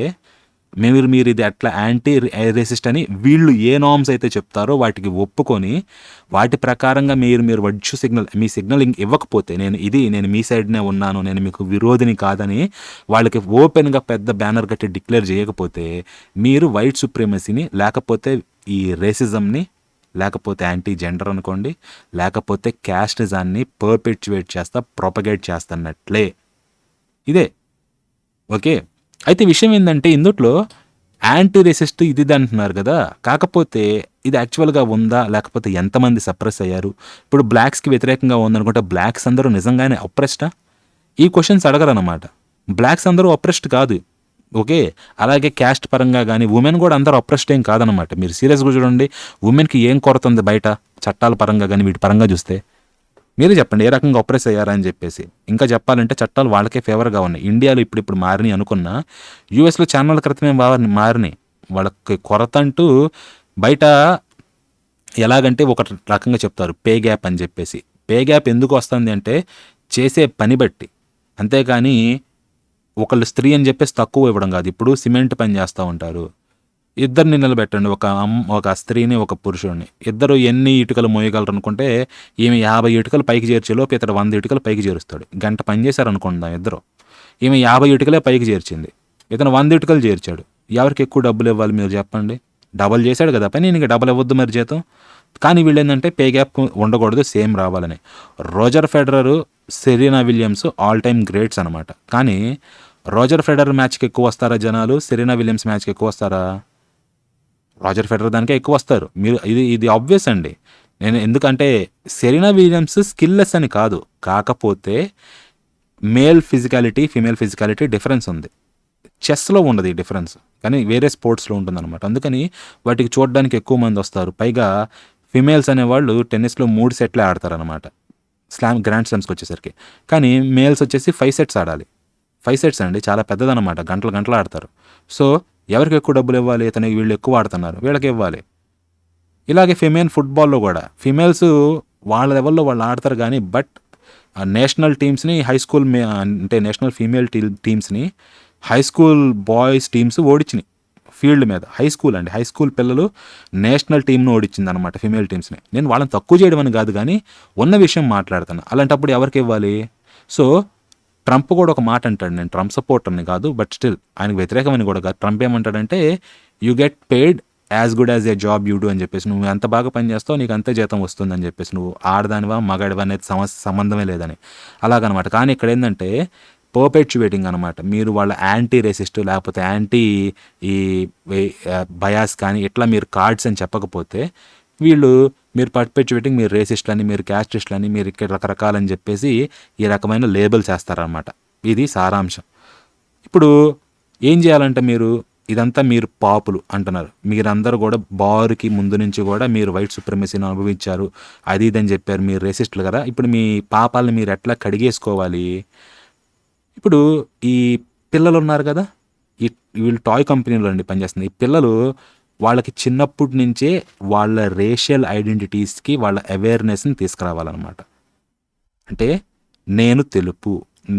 మీరు ఇది అట్లా యాంటీ రేసిస్ట్ అని వీళ్ళు ఏ నార్మ్స్ అయితే చెప్తారో వాటికి ఒప్పుకొని వాటి ప్రకారంగా మీరు వర్చ్యూ సిగ్నల్, మీ సిగ్నల్ ఇవ్వకపోతే, నేను మీ సైడ్నే ఉన్నాను, నేను మీకు విరోధిని కాదని వాళ్ళకి ఓపెన్గా పెద్ద బ్యానర్ కట్టి డిక్లేర్ చేయకపోతే, మీరు వైట్ సుప్రీమసీని, లేకపోతే ఈ రేసిజంని, లేకపోతే యాంటీ జెండర్ అనుకోండి, లేకపోతే క్యాస్టిజాన్ని పర్పెచువేట్ ప్రొపగేట్ చేస్తున్నట్లే. ఇదే. ఓకే, అయితే విషయం ఏంటంటే ఇందుట్లో యాంటీ రేసిస్ట్ ఇది అంటున్నారు కదా, కాకపోతే ఇది యాక్చువల్గా ఉందా, లేకపోతే ఎంతమంది సప్రెస్ అయ్యారు? ఇప్పుడు బ్లాక్స్కి వ్యతిరేకంగా ఉందనుకుంటే బ్లాక్స్ అందరూ నిజంగానే అప్రెస్టా? ఈ క్వశ్చన్స్ అడగరన్నమాట. బ్లాక్స్ అందరూ అప్రెస్డ్ కాదు. ఓకే, అలాగే క్యాస్ట్ పరంగా కానీ ఉమెన్ కూడా అందరూ అప్రెస్డ్ ఏం కాదనమాట. మీరు సీరియస్గా చూడండి, ఉమెన్కి ఏం కొరత ఉంది బయట చట్టాల పరంగా కానీ వీటి పరంగా చూస్తే? మీరే చెప్పండి ఏ రకంగా అప్రెస్ అయ్యారా అని చెప్పేసి. ఇంకా చెప్పాలంటే చట్టాలు వాళ్ళకే ఫేవర్గా ఉన్నాయి. ఇండియాలో ఇప్పుడు మారినాయి అనుకున్నా, యూఎస్లో ఛానల్ క్రితమే మారినాయి. వాళ్ళకి కొరత అంటూ బయట ఎలాగంటే ఒక రకంగా చెప్తారు, పే గ్యాప్ అని చెప్పేసి. పే గ్యాప్ ఎందుకు వస్తుంది అంటే చేసే పని బట్టి, అంతేకాని ఒకళ్ళు స్త్రీ అని చెప్పేసి తక్కువ ఇవ్వడం కాదు. ఇప్పుడు సిమెంట్ పని చేస్తూ ఉంటారు, ఇద్దరిని నిలబెట్టండి, ఒక స్త్రీని ఒక పురుషుడిని, ఇద్దరు ఎన్ని ఇటుకలు మోయగలరు అనుకుంటే, ఈమె 50 ఇటుకలు పైకి చేర్చేలోపు ఇతడు 100 ఇటుకలు పైకి చేరుస్తాడు. గంట పని చేశారనుకుందాం ఇద్దరు, ఈమె 50 ఇటుకలే పైకి చేర్చింది, ఇతను 100 ఇటుకలు చేర్చాడు. ఎవరికి ఎక్కువ డబ్బులు ఇవ్వాలి మీరు చెప్పండి? డబల్ చేశాడు కదా పని, ఇంకా డబల్ ఇవ్వద్దు మరి జీతం. కానీ వీళ్ళు ఏంటంటే పే గ్యాప్ ఉండకూడదు, సేమ్ రావాలని. Roger Federer, Serena Williams all time greats అనమాట. కానీ రోజర్ ఫెడరర్ మ్యాచ్కి ఎక్కువ వస్తారా జనాలు, సెరీనా విలియమ్స్ మ్యాచ్కి ఎక్కువ వస్తారా? రోజర్ ఫెడరర్ దానికే ఎక్కువ వస్తారు. మీరు ఇది ఆబ్వియస్ అండి. నేను ఎందుకంటే సెరీనా విలియమ్స్ స్కిల్లెస్ అని కాదు, కాకపోతే male physicality, female physicality difference ఉంది. చెస్లో ఉండదు ఈ డిఫరెన్స్, కానీ వేరే స్పోర్ట్స్లో ఉంటుందన్నమాట. అందుకని వాటికి చూడడానికి ఎక్కువ మంది వస్తారు. పైగా ఫిమేల్స్ అనేవాళ్ళు టెన్నిస్లో 3 సెట్లే ఆడతారనమాట గ్రాండ్ స్లామ్స్కి వచ్చేసరికి. కానీ మేల్స్ వచ్చేసి 5 సెట్స్ ఆడాలి. 5 సెట్స్ అండి, చాలా పెద్దదన్నమాట, గంటలు ఆడతారు. సో ఎవరికి ఎక్కువ డబ్బులు ఇవ్వాలి? ఇతనికి వీళ్ళు ఎక్కువ ఆడుతున్నారు, వీళ్ళకి ఇవ్వాలి. ఇలాగే ఫిమేల్ ఫుట్బాల్లో కూడా ఫిమేల్స్ వాళ్ళ లెవెల్లో వాళ్ళు ఆడతారు, కానీ బట్ నేషనల్ టీమ్స్ని హై స్కూల్ అంటే నేషనల్ ఫీమేల్ టీమ్స్ని హై స్కూల్ బాయ్స్ టీమ్స్ ఓడించినాయి ఫీల్డ్ మీద. హై స్కూల్ పిల్లలు నేషనల్ టీమ్ను ఓడించింది అనమాట ఫీమేల్ టీమ్స్ని. నేను వాళ్ళని తక్కువ చేయడం అని కాదు, కానీ ఉన్న విషయం మాట్లాడుతాను. అలాంటప్పుడు ఎవరికి ఇవ్వాలి? సో ట్రంప్ కూడా ఒక మాట అంటాడు, నేను ట్రంప్ సపోర్టర్ని కాదు, బట్ స్టిల్ ఆయనకు వ్యతిరేకమని కూడా కాదు. ట్రంప్ ఏమంటాడంటే, you get paid as good as a job you do అని చెప్పేసి, నువ్వు ఎంత బాగా పని చేస్తావు నీకు అంతే జీతం వస్తుందని చెప్పేసి, నువ్వు ఆడదానివా మగాడివా అనేది సంబంధమే లేదని. అలాగనమాట. కానీ ఇక్కడ ఏంటంటే పర్పెచువేటింగ్ అనమాట. మీరు వాళ్ళ యాంటీ రేసిస్ట్, లేకపోతే యాంటీ ఈ బయాస్ కానీ ఇట్లా మీరు కార్డ్స్ అని చెప్పకపోతే, వీళ్ళు మీరు పర్పెచువేటింగ్, మీరు రేసిస్ట్లని, మీరు క్యాస్టిస్ట్లని, మీరు ఇక్కడ రకరకాలని చెప్పేసి ఈ రకమైన లేబుల్స్ వేస్తారనమాట. ఇది సారాంశం. ఇప్పుడు ఏం చేయాలంటే ఇదంతా మీరు పాపులు అంటున్నారు, మీరందరూ కూడా బారుకి ముందు నుంచి కూడా మీరు వైట్ సుప్రమసీని అనుభవించారు, అది ఇదని చెప్పారు, మీరు రేసిస్టులు కదా. ఇప్పుడు మీ పాపాలని మీరు ఎట్లా కడిగేసుకోవాలి? ఇప్పుడు ఈ పిల్లలు ఉన్నారు కదా, ఈ వీళ్ళు టాయ్ కంపెనీలో అండి పనిచేస్తుంది. ఈ పిల్లలు వాళ్ళకి చిన్నప్పటి నుంచే వాళ్ళ రేషియల్ ఐడెంటిటీస్కి వాళ్ళ అవేర్నెస్ని తీసుకురావాలన్నమాట. అంటే నేను తెలుపు,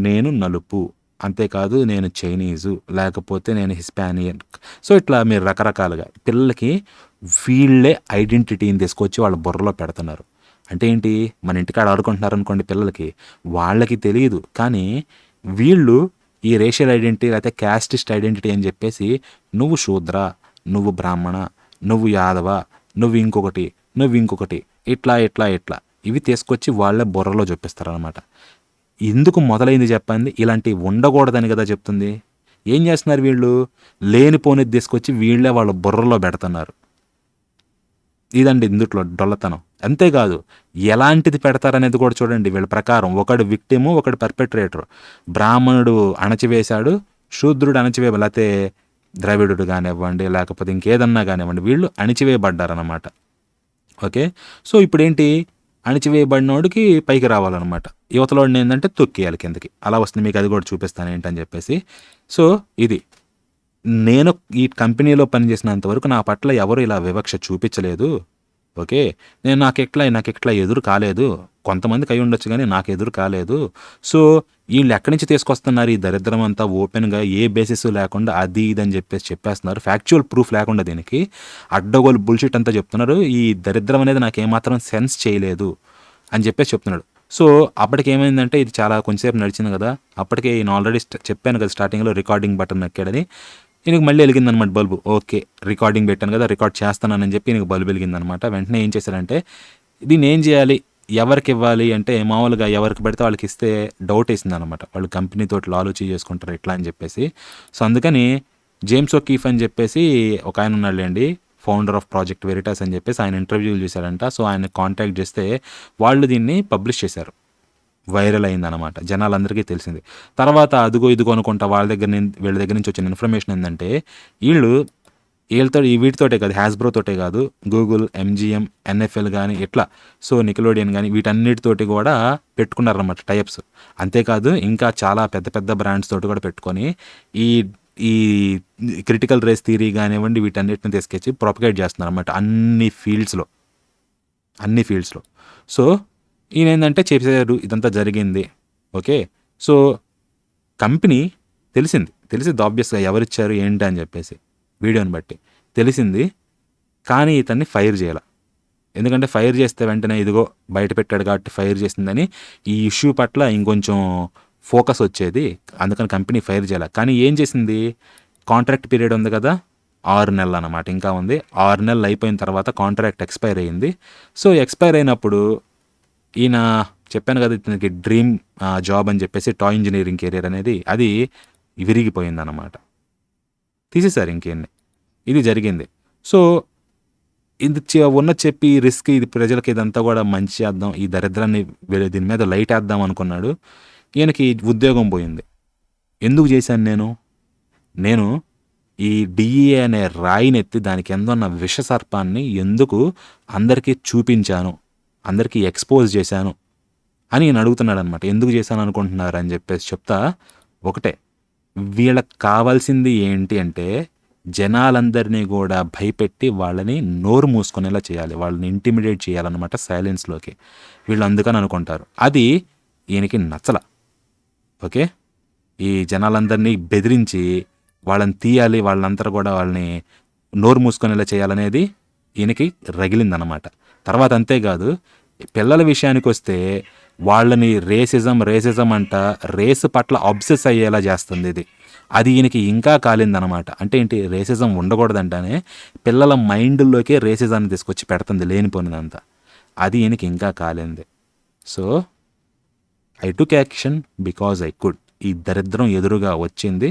నేను నలుపు, అంతేకాదు నేను చైనీసు, లేకపోతే నేను హిస్పానియన్. సో ఇట్లా మీరు రకరకాలుగా పిల్లలకి వీళ్ళే ఐడెంటిటీని తీసుకొచ్చి వాళ్ళ బుర్రలో పెడుతున్నారు. అంటే ఏంటి, మన ఇంటికాడ ఆడుకుంటున్నారు అనుకోండి పిల్లలకి, వాళ్ళకి తెలియదు, కానీ వీళ్ళు ఈ రేషియల్ ఐడెంటిటీ లేకపోతే క్యాస్టిస్ట్ ఐడెంటిటీ అని చెప్పేసి నువ్వు శూద్ర, నువ్వు బ్రాహ్మణ, నువ్వు యాదవ, నువ్వు ఇంకొకటి ఇట్లా ఇట్లా ఇట్లా ఇవి తీసుకొచ్చి వాళ్ళే బుర్రలో చూపిస్తారనమాట. ఎందుకు మొదలైంది చెప్పండి, ఇలాంటివి ఉండకూడదని కదా చెప్తుంది. ఏం చేస్తున్నారు వీళ్ళు, లేనిపోనిది తీసుకొచ్చి వీళ్ళే వాళ్ళ బుర్రలో పెడుతున్నారు. ఇదండి ఇందుట్లో డొల్లతనం. అంతేకాదు ఎలాంటిది పెడతారనేది కూడా చూడండి. వీళ్ళ ప్రకారం ఒకడు విక్టిము, ఒకడు పర్పెట్రేటర్. బ్రాహ్మణుడు అణచివేశాడు, శూద్రుడు లేకపోతే ద్రవిడుడు కానివ్వండి, లేకపోతే ఇంకేదన్నా కానివ్వండి, వీళ్ళు అణిచివేయబడ్డారనమాట. ఓకే, సో ఇప్పుడు ఏంటి, అణిచివేయబడినోడికి పైకి రావాలన్నమాట, యువతలోడిని ఏంటంటే తొక్కేయాలి కిందకి. అలా వస్తుంది, మీకు అది కూడా చూపిస్తాను ఏంటని చెప్పేసి. సో ఇది నేను ఈ కంపెనీలో పనిచేసినంత వరకు నా పట్ల ఎవరు ఇలా వివక్ష చూపించలేదు. ఓకే, నాకు ఎట్లా ఎదురు కాలేదు. కొంతమందికి అయి ఉండొచ్చు కానీ నాకు ఎదురు కాలేదు. సో వీళ్ళు ఎక్కడి నుంచి తీసుకొస్తున్నారు ఈ దరిద్రం అంతా ఓపెన్గా, ఏ బేసిస్ లేకుండా అది ఇది అని చెప్పేస్తున్నారు. ఫ్యాక్చువల్ ప్రూఫ్ లేకుండా దీనికి అడ్డగోలు బుల్షిట్ అంతా చెప్తున్నారు. ఈ దరిద్రం అనేది నాకు ఏమాత్రం సెన్స్ చేయలేదు అని చెప్పేసి చెప్తున్నాడు. సో అప్పటికి ఏమైందంటే ఇది చాలా కొంచెంసేపు నడిచింది కదా, అప్పటికే నేను ఆల్రెడీ చెప్పాను కదా స్టార్టింగ్లో రికార్డింగ్ బటన్ నొక్కాడని. ఈయనకు మళ్ళీ వెలిగిందనమాట బల్బు. ఓకే, రికార్డింగ్ పెట్టాను కదా, రికార్డ్ చేస్తానని చెప్పి ఈయనకు బల్బు వెలిగిందనమాట. వెంటనే ఏం చేశారంటే దీన్ని ఏం చేయాలి, ఎవరికి ఇవ్వాలి అంటే మామూలుగా ఎవరికి పెడితే వాళ్ళకి ఇస్తే డౌట్ వేసింది అనమాట. వాళ్ళు కంపెనీతో ఆలోచన చేసుకుంటారు ఇట్లా అని చెప్పేసి. సో అందుకని జేమ్స్ ఓకీఫ్ అని చెప్పేసి ఒక ఆయన ఉన్నాడులేండి, ఫౌండర్ ఆఫ్ ప్రాజెక్ట్ వెరిటాస్ అని చెప్పేసి, ఆయన ఇంటర్వ్యూలు చేశారంట. సో ఆయన కాంటాక్ట్ చేస్తే వాళ్ళు దీన్ని పబ్లిష్ చేశారు. వైరల్ అయిందనమాట, జనాలందరికీ తెలిసింది. తర్వాత అదిగో ఇదిగో అనుకుంటా వీళ్ళ దగ్గర నుంచి వచ్చిన ఇన్ఫర్మేషన్ ఏంటంటే వీటితోటే కాదు, హ్యాస్బ్రోతోటే కాదు, గూగుల్, ఎంజిఎం, ఎన్ఎఫ్ఎల్ కానీ ఇట్లా, సో నికలోడియన్ కానీ వీటన్నిటితోటి కూడా పెట్టుకున్నారన్నమాట టైప్స్. అంతేకాదు ఇంకా చాలా పెద్ద పెద్ద బ్రాండ్స్ తోటి కూడా పెట్టుకొని ఈ ఈ క్రిటికల్ రేస్ థియరీ కానివ్వండి వీటన్నిటిని తీసుకొచ్చి ప్రొపగేట్ చేస్తున్నారు అన్నమాట అన్ని ఫీల్డ్స్లో. సో ఈయన ఏంటంటే చేశారు, ఇదంతా జరిగింది. ఓకే, సో కంపెనీ తెలిసింది ఆబ్వియస్గా ఎవరిచ్చారు ఏంటి అని చెప్పేసి వీడియోని బట్టి తెలిసింది. కానీ ఇతన్ని ఫైర్ చేయాల. ఎందుకంటే ఫైర్ చేస్తే వెంటనే ఇదిగో బయట పెట్టాడు కాబట్టి ఫైర్ చేసిందని ఈ ఇష్యూ పట్ల ఇంకొంచెం ఫోకస్ వచ్చేది, అందుకని కంపెనీ ఫైర్ చేయాలి. కానీ ఏం చేసింది, కాంట్రాక్ట్ పీరియడ్ ఉంది కదా 6 నెలలు అన్నమాట, ఇంకా ఉంది. 6 నెలలు అయిపోయిన తర్వాత కాంట్రాక్ట్ ఎక్స్పైర్ అయ్యింది. సో ఎక్స్పైర్ అయినప్పుడు ఈయన చెప్పాను కదా ఇతనికి డ్రీమ్ జాబ్ అని చెప్పేసి టాయ్ ఇంజనీరింగ్ కెరీర్ అనేది అది విరిగిపోయింది అన్నమాట, తీసేశారు ఇంకేంది. ఇది జరిగింది. సో ఇది చెప్పి రిస్క్, ఇది ప్రజలకి ఇదంతా కూడా మంచి చేద్దాం, ఈ దరిద్రాన్ని దీని మీద లైట్ వేద్దాం అనుకున్నాడు. ఈయనకి ఉద్యోగం పోయింది. ఎందుకు చేశాను నేను ఈ డిఈఏ అనే రాయినెత్తి దానికి ఉన్న విషసర్పాన్ని ఎందుకు అందరికీ చూపించాను, అందరికీ ఎక్స్పోజ్ చేశాను అని నేను అడుగుతున్నాడు అనమాట. ఎందుకు చేశాను అనుకుంటున్నారు అని చెప్పేసి చెప్తా. ఒకటే, వీళ్ళకి కావాల్సింది ఏంటి అంటే జనాలందరినీ కూడా భయపెట్టి వాళ్ళని నోరు మూసుకునేలా చేయాలి, వాళ్ళని ఇంటిమిడేట్ చేయాలన్నమాట సైలెన్స్లోకి. వీళ్ళు అందుకని అనుకుంటారు. అది ఈయనకి నచ్చల. ఓకే, ఈ జనాలందరినీ బెదిరించి వాళ్ళని తీయాలి, వాళ్ళంతా కూడా వాళ్ళని నోరు మూసుకునేలా చేయాలనేది ఈయనకి రగిలిందనమాట. తర్వాత అంతేకాదు పిల్లల విషయానికి వస్తే వాళ్ళని రేసిజం అంట, రేసు పట్ల అబ్సెస్ అయ్యేలా చేస్తుంది ఇది. అది ఈయనకి ఇంకా కాలిందనమాట. అంటే ఏంటి, రేసిజం ఉండకూడదంటానే పిల్లల మైండ్లోకే రేసిజాన్ని తీసుకొచ్చి పెడుతుంది లేనిపోయినంతా. అది ఈయనకి ఇంకా కాలింది. So I took action because I could. ఈ దరిద్రం ఎదురుగా వచ్చింది,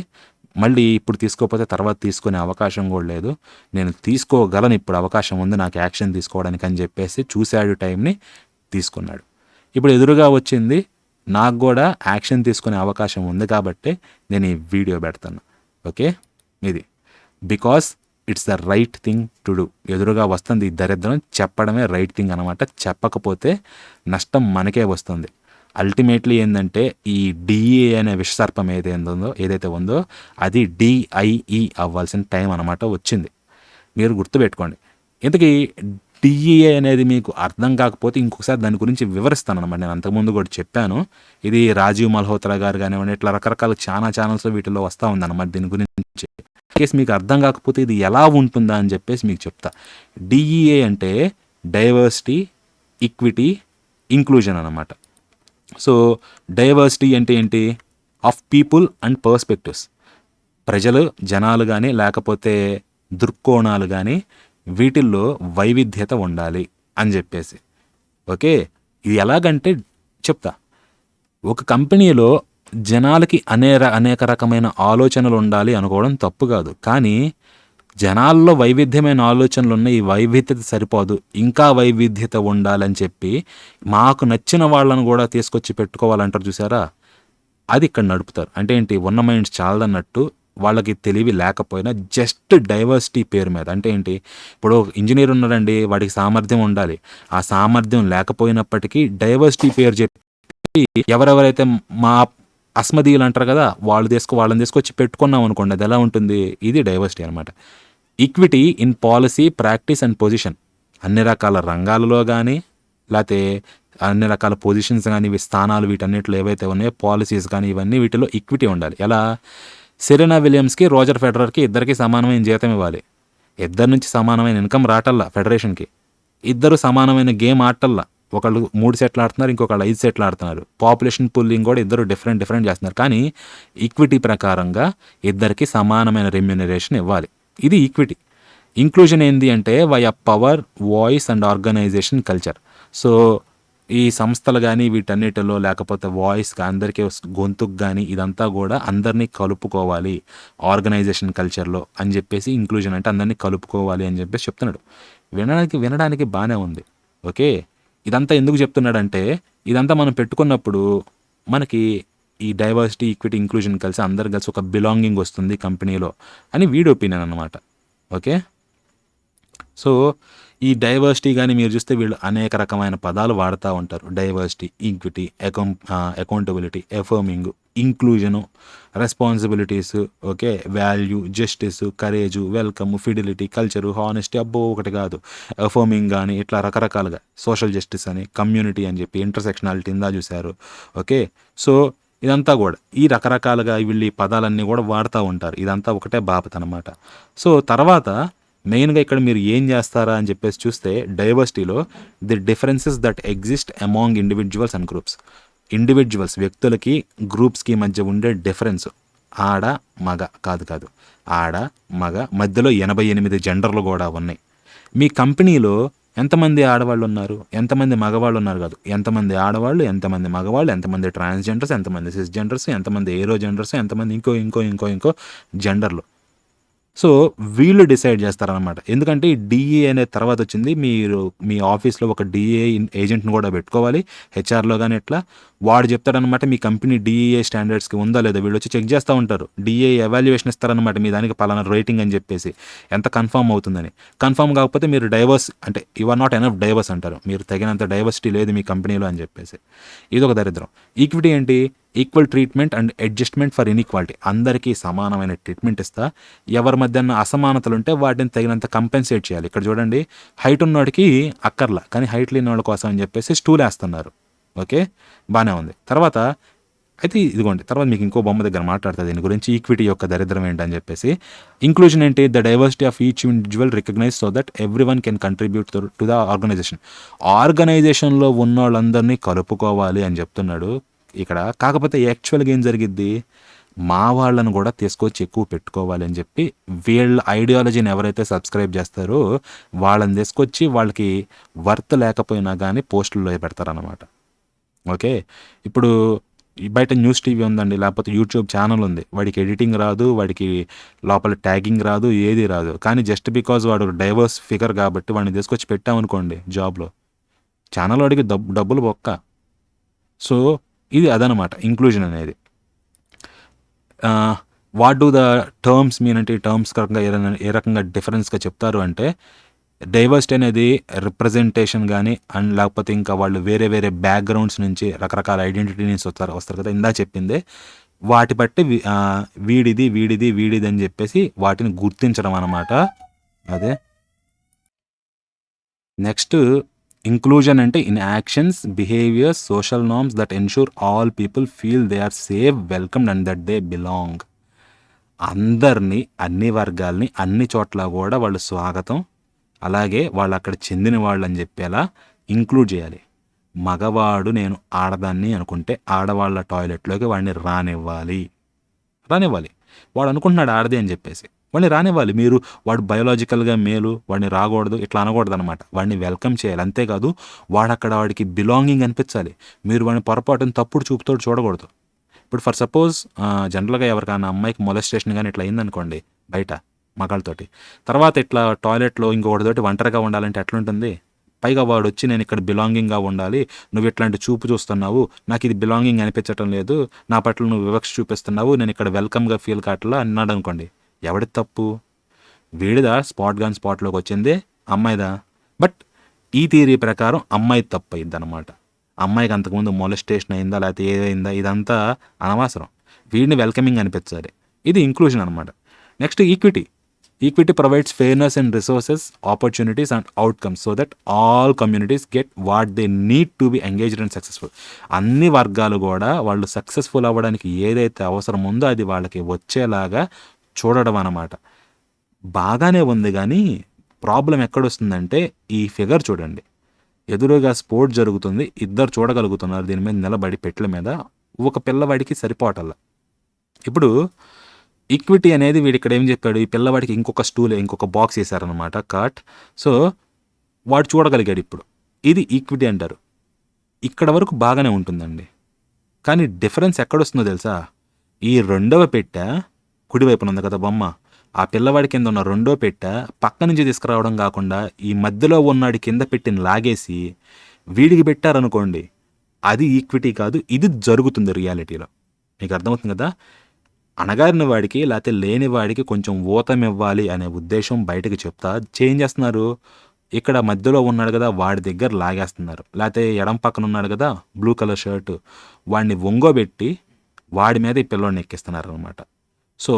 మళ్ళీ ఇప్పుడు తీసుకోకపోతే తర్వాత తీసుకునే అవకాశం కూడా లేదు, నేను తీసుకోగలను, ఇప్పుడు అవకాశం ఉంది నాకు యాక్షన్ తీసుకోవడానికి అని చెప్పేసి చూశాడు, టైంని తీసుకున్నాడు. ఇప్పుడు ఎదురుగా వచ్చింది, నాకు కూడా యాక్షన్ తీసుకునే అవకాశం ఉంది కాబట్టి నేను ఈ వీడియో పెడతాను. ఓకే, ఇది because it's the right thing to do. ఎదురుగా వస్తుంది ఈ దరిద్రం, చెప్పడమే రైట్ థింగ్ అనమాట. చెప్పకపోతే నష్టం మనకే వస్తుంది. అల్టిమేట్లీ ఏందంటే ఈ డిఈఏ అనే విషసర్పం ఏదైతే ఉందో అది డిఐఈ అవ్వాల్సిన టైం అనమాట వచ్చింది. మీరు గుర్తుపెట్టుకోండి. ఇంతకీ డిఈఏ అనేది మీకు అర్థం కాకపోతే ఇంకొకసారి దాని గురించి వివరిస్తానన్నమాట. నేను అంతకుముందు కూడా చెప్పాను. ఇది రాజీవ్ మల్హోత్రా గారు కానివ్వండి, ఇట్లా రకరకాల చాలా ఛానల్స్లో వీటిల్లో వస్తూ ఉందన్నమాట దీని గురించి. కేసు మీకు అర్థం కాకపోతే ఇది ఎలా ఉంటుందా అని చెప్పేసి మీకు చెప్తా. డిఈఏ అంటే డైవర్సిటీ, ఈక్విటీ, ఇంక్లూజన్ అన్నమాట. సో డైవర్సిటీ అంటే ఏంటి? Of people and perspectives. ప్రజలు, జనాలు కానీ లేకపోతే దృక్కోణాలు కానీ వీటిల్లో వైవిధ్యత ఉండాలి అని చెప్పేసి. ఓకే, ఇది ఎలాగంటే చెప్తా. ఒక కంపెనీలో జనాలకి అనేక రకమైన ఆలోచనలు ఉండాలి అనుకోవడం తప్పు కాదు. కానీ జనాల్లో వైవిధ్యమైన ఆలోచనలు ఉన్నాయి, ఈ వైవిధ్యత సరిపోదు, ఇంకా వైవిధ్యత ఉండాలని చెప్పి మాకు నచ్చిన వాళ్ళను కూడా తీసుకొచ్చి పెట్టుకోవాలంటారు చూసారా, అది ఇక్కడ నడుపుతారు. అంటే ఏంటి? ఉన్న మైండ్స్ చాలదన్నట్టు వాళ్ళకి తెలివి లేకపోయినా జస్ట్ డైవర్సిటీ పేరు మీద. అంటే ఏంటి? ఇప్పుడు ఇంజనీర్ ఉన్నాడండి, వాడికి సామర్థ్యం ఉండాలి. ఆ సామర్థ్యం లేకపోయినప్పటికీ డైవర్సిటీ పేరు చెప్పి ఎవరెవరైతే మా అస్మదీయులు అంటారు కదా, వాళ్ళని తీసుకొచ్చి పెట్టుకున్నాం అనుకోండి, అది ఎలా ఉంటుంది? ఇది డైవర్సిటీ అనమాట. Equity in policy, practice and position. అన్ని రకాల రంగాలలో కానీ లేకపోతే అన్ని రకాల పొజిషన్స్ కానీ స్థానాలు వీటన్నిటిలో ఏవైతే ఉన్నాయో పాలసీస్ కానీ ఇవన్నీ వీటిలో ఈక్విటీ ఉండాలి. ఎలా? సెరెనా విలియమ్స్కి, రోజర్ ఫెడరర్కి ఇద్దరికి సమానమైన జీతం ఇవ్వాలి. ఇద్దరి నుంచి సమానమైన ఇన్కమ్ రాటల్లా ఫెడరేషన్కి. ఇద్దరు సమానమైన గేమ్ ఆడటల్లా. ఒకళ్ళు 3 సెట్లు ఆడుతున్నారు, ఇంకొకళ్ళు 5 సెట్లు ఆడుతున్నారు. పాపులేషన్ పుల్లింగ్ కూడా ఇద్దరు డిఫరెంట్ చేస్తున్నారు. కానీ ఈక్విటీ ప్రకారంగా ఇద్దరికి సమానమైన రెమ్యూనరేషన్ ఇవ్వాలి. ఇది ఈక్విటీ. ఇంక్లూజన్ ఏంది అంటే why power, voice and organisation culture. So ఈ సంస్థలు కానీ వీటన్నిటిలో లేకపోతే వాయిస్ అందరికీ గొంతుకు కానీ ఇదంతా కూడా అందరినీ కలుపుకోవాలి ఆర్గనైజేషన్ కల్చర్లో అని చెప్పేసి. ఇంక్లూజన్ అంటే అందరినీ కలుపుకోవాలి అని చెప్పేసి చెప్తున్నాడు. వినడానికి బాగానే ఉంది. ఓకే, ఇదంతా ఎందుకు చెప్తున్నాడంటే ఇదంతా మనం పెట్టుకున్నప్పుడు మనకి ఈ డైవర్సిటీ, ఈక్విటీ, ఇంక్లూజన్ కలిసి అందరు కలిసి ఒక బిలాంగింగ్ వస్తుంది కంపెనీలో అని వీడి ఒపీనియన్ అన్నమాట. ఓకే, సో ఈ డైవర్సిటీ కానీ మీరు చూస్తే వీళ్ళు అనేక రకమైన పదాలు వాడుతూ ఉంటారు. Diversity, equity, accountability, affirming, inclusion, responsibilities, okay, value, justice, courage, welcome, fidelity, culture, honesty, అబ్బో ఒకటి కాదు, ఎఫర్మింగ్ కానీ ఇట్లా రకరకాలుగా, సోషల్ జస్టిస్ అని, కమ్యూనిటీ అని చెప్పి, ఇంటర్సెక్షనాలిటీ ఇందా చూశారు. ఓకే, సో ఇదంతా కూడా ఈ రకరకాలుగా వీళ్ళు ఈ పదాలన్నీ కూడా వాడుతూ ఉంటారు. ఇదంతా ఒకటే బాపత్ అనమాట. సో తర్వాత మెయిన్గా ఇక్కడ మీరు ఏం చేస్తారా అని చెప్పేసి చూస్తే డైవర్సిటీలో the differences that exist among individuals and groups. Individuals, వ్యక్తులకి, గ్రూప్స్కి మధ్య ఉండే డిఫరెన్స్ ఆడ మగ కాదు, ఆడ మగ మధ్యలో 88 జెండర్లు కూడా ఉన్నాయి. మీ కంపెనీలో ఎంతమంది ఆడవాళ్ళు ఉన్నారు, ఎంతమంది మగవాళ్ళు ఉన్నారు కాదు, ఎంతమంది ఆడవాళ్ళు, ఎంతమంది మగవాళ్ళు, ఎంతమంది ట్రాన్స్జెండర్స్, ఎంతమంది సిస్ జెండర్స్, ఎంతమంది ఏరో జెండర్స్, ఎంతమంది ఇంకో జెండర్లు. సో వీళ్ళు డిసైడ్ చేస్తారనమాట. ఎందుకంటే ఈ డిఏ అనే తర్వాత వచ్చింది. మీరు మీ ఆఫీస్లో ఒక డిఏ ఏజెంట్ని కూడా పెట్టుకోవాలి, హెచ్ఆర్లో కానీ. ఎట్లా వాడు చెప్తాడనమాట మీ కంపెనీ డిఏ స్టాండర్డ్స్కి ఉందా లేదా, వీళ్ళు వచ్చి చెక్ చేస్తూ ఉంటారు. డిఏ ఎవాల్యుయేషన్ ఇస్తారనమాట మీ దానికి పలానా రేటింగ్ అని చెప్పేసి ఎంత కన్ఫర్మ్ అవుతుందని. కన్ఫర్మ్ కాకపోతే మీరు డైవర్స్ అంటే you are not enough diverse అంటారు, మీరు తగినంత డైవర్సిటీ లేదు మీ కంపెనీలో అని చెప్పేసి. ఇది ఒక దరిద్రం. ఈక్విటీ ఏంటి? Equal treatment and adjustment for inequality. అందరికీ సమానమైన ట్రీట్మెంట్ ఇస్తా, ఎవరి మధ్య అసమానతలు ఉంటే వాటిని తగినంత కంపెన్సేట్ చేయాలి. ఇక్కడ చూడండి, హైట్ ఉన్నవాడికి అక్కర్లా, కానీ హైట్ లేని వాళ్ళ కోసం అని చెప్పేసి స్టూల్ వేస్తున్నారు. ఓకే, బాగానే ఉంది. తర్వాత అయితే ఇదిగోండి, తర్వాత మీకు ఇంకో బొమ్మ దగ్గర మాట్లాడుతుంది దీని గురించి, ఈక్విటీ యొక్క దరిద్రం ఏంటని చెప్పేసి. ఇంక్లూజన్ ఏంటి? The diversity of each individual recognise so that every one can contribute to the organisation. ఆర్గనైజేషన్లో ఉన్న వాళ్ళందరినీ కలుపుకోవాలి అని చెప్తున్నాడు ఇక్కడ. కాకపోతే యాక్చువల్గా ఏం జరిగిద్ది, మా వాళ్ళను కూడా తీసుకొచ్చి ఎక్కువ పెట్టుకోవాలి అని చెప్పి వీళ్ళ ఐడియాలజీని ఎవరైతే సబ్స్క్రైబ్ చేస్తారో వాళ్ళని తీసుకొచ్చి వాళ్ళకి వర్త్ లేకపోయినా కానీ పోస్టుల్లో పెడతారనమాట. ఓకే, ఇప్పుడు బయట న్యూస్ టీవీ ఉందండి, లేకపోతే యూట్యూబ్ ఛానల్ ఉంది, వాడికి ఎడిటింగ్ రాదు, వాడికి లోపల ట్యాగింగ్ రాదు, ఏది రాదు. కానీ జస్ట్ బికాజ్ వాడు డైవర్స్ ఫిగర్ కాబట్టి వాడిని తీసుకొచ్చి పెట్టామనుకోండి జాబ్లో, ఛానల్ వాడికి డబ్బులు బొక్క. సో ఇది అదనమాట ఇంక్లూజన్ అనేది. What do the terms mean అంటే ఈ టర్మ్స్ కరెక్ట్గా ఏ రకంగా డిఫరెన్స్గా చెప్తారు అంటే డైవర్సిటీ అనేది రిప్రజెంటేషన్ గానీ లేకపోతే ఇంకా వాళ్ళు వేరే వేరే బ్యాక్‌గ్రౌండ్స్ నుంచి రకరకాల ఐడెంటిటీ నుంచి వస్తారు కదా! ఇందాక చెప్పిందే. వాటి బట్టి వీడిది అని జెప్పేసి వాటిని గుర్తించడం అనమాట. అదే. నెక్స్ట్ ఇంక్లూజన్ అంటే in actions, behaviours, social norms that ensure all people feel they are safe, welcomed and that they belong. అందరిని, అన్ని వర్గాల్ని, అన్ని చోట్ల గూడా వాళ్ళు స్వాగతం, అలాగే వాళ్ళక్కడ చెందిన వాళ్ళని చెప్పేలా ఇంక్లూడ్ చేయాలి. మగవాడు నేను ఆడదాన్ని అనుకుంటే ఆడవాళ్ళ టాయిలెట్లోకి వాడిని రానివ్వాలి. వాడు అనుకుంటున్నాడు ఆడదే అని చెప్పేసి వాడిని రానివ్వాలి. మీరు వాడు బయోలాజికల్గా మేలు, వాడిని రాకూడదు ఇట్లా అనకూడదు అనమాట. వాడిని వెల్కమ్ చేయాలి. అంతేకాదు వాడికి బిలాంగింగ్ అనిపించాలి. మీరు వాడిని పొరపాటున తప్పుడు చూపుతో చూడకూడదు. ఇప్పుడు ఫర్ సపోజ్ జనరల్గా ఎవరికైనా అమ్మాయికి మొలెస్టేషన్ కానీ ఇట్లా అయిందనుకోండి బయట మగాళ్ళతోటి, తర్వాత ఇట్లా టాయిలెట్లో ఇంకొకటితోటి ఒంటరిగా ఉండాలంటే ఎట్లుంటుంది? పైగా వాడు వచ్చి నేను ఇక్కడ బిలాంగింగ్గా ఉండాలి, నువ్వు ఇట్లాంటి చూపు చూస్తున్నావు, నాకు ఇది బిలాంగింగ్ అనిపించటం లేదు, నా పట్ల నువ్వు వివక్ష చూపిస్తున్నావు, నేను ఇక్కడ వెల్కమ్గా ఫీల్ కావట్లా అన్నాడు అనుకోండి, ఎవడి తప్పు? వీడిదా స్పాట్లోకి వచ్చింది అమ్మాయిదా? బట్ ఈ థియరీ ప్రకారం అమ్మాయి తప్పు అయింది అనమాట. అమ్మాయికి అంతకుముందు మొలెస్టేషన్ అయిందా లేకపోతే ఏదైందా ఇదంతా అనవసరం. వీడిని వెల్కమింగ్ అనిపించాలి. ఇది ఇంక్లూజన్ అనమాట. Next equity provides fairness and resources, opportunities and outcomes so that all communities get what they need to be engaged and successful. అన్ని వర్గాలు కూడా వాళ్ళు సక్సెస్ఫుల్ అవ్వడానికి ఏదైతే అవసరం ఉందో అది వాళ్ళకి వచ్చేలాగా చూడడం అన్నమాట. బాగానే ఉంది, కానీ ప్రాబ్లం ఎక్కడొస్తుందంటే ఈ ఫిగర్ చూడండి. ఎదురుగా స్పోర్ట్ జరుగుతుంది, ఇద్దరు చూడగలుగుతున్నారు దీని మీద నిలబడి పెట్ల మీద, ఒక పిల్లవాడికి సరిపోవటల్లా. ఇప్పుడు ఈక్విటీ అనేది వీడు ఇక్కడ ఏం చెప్పాడు, ఈ పిల్లవాడికి ఇంకొక బాక్స్ వేసారనమాట, కాట్. సో వాడు చూడగలిగాడు. ఇప్పుడు ఇది ఈక్విటీ అంటారు. ఇక్కడ వరకు బాగానే ఉంటుందండి, కానీ డిఫరెన్స్ ఎక్కడొస్తుందో తెలుసా? ఈ రెండవ పెట్టె కుడివైపున ఉంది కదా బొమ్మ, ఆ పిల్లవాడి కింద ఉన్న రెండో పెట్టె పక్క నుంచి తీసుకురావడం కాకుండా ఈ మధ్యలో ఉన్నాడు కింద పెట్టిన లాగేసి వీడికి పెట్టారనుకోండి, అది ఈక్విటీ కాదు, ఇది జరుగుతుంది రియాలిటీలో. మీకు అర్థమవుతుంది కదా? అణగారిన వాడికి లేకపోతే లేని వాడికి కొంచెం ఊతం ఇవ్వాలి అనే ఉద్దేశం బయటకు చెప్తా చేంజ్ చేస్తున్నారు. ఇక్కడ మధ్యలో ఉన్నాడు కదా వాడి దగ్గర లాగేస్తున్నారు, లేకపోతే ఎడం పక్కన ఉన్నాడు కదా బ్లూ కలర్ షర్టు, వాడిని ఒంగోబెట్టి వాడి మీద ఈ పిల్లోడిని ఎక్కిస్తున్నారు అనమాట. సో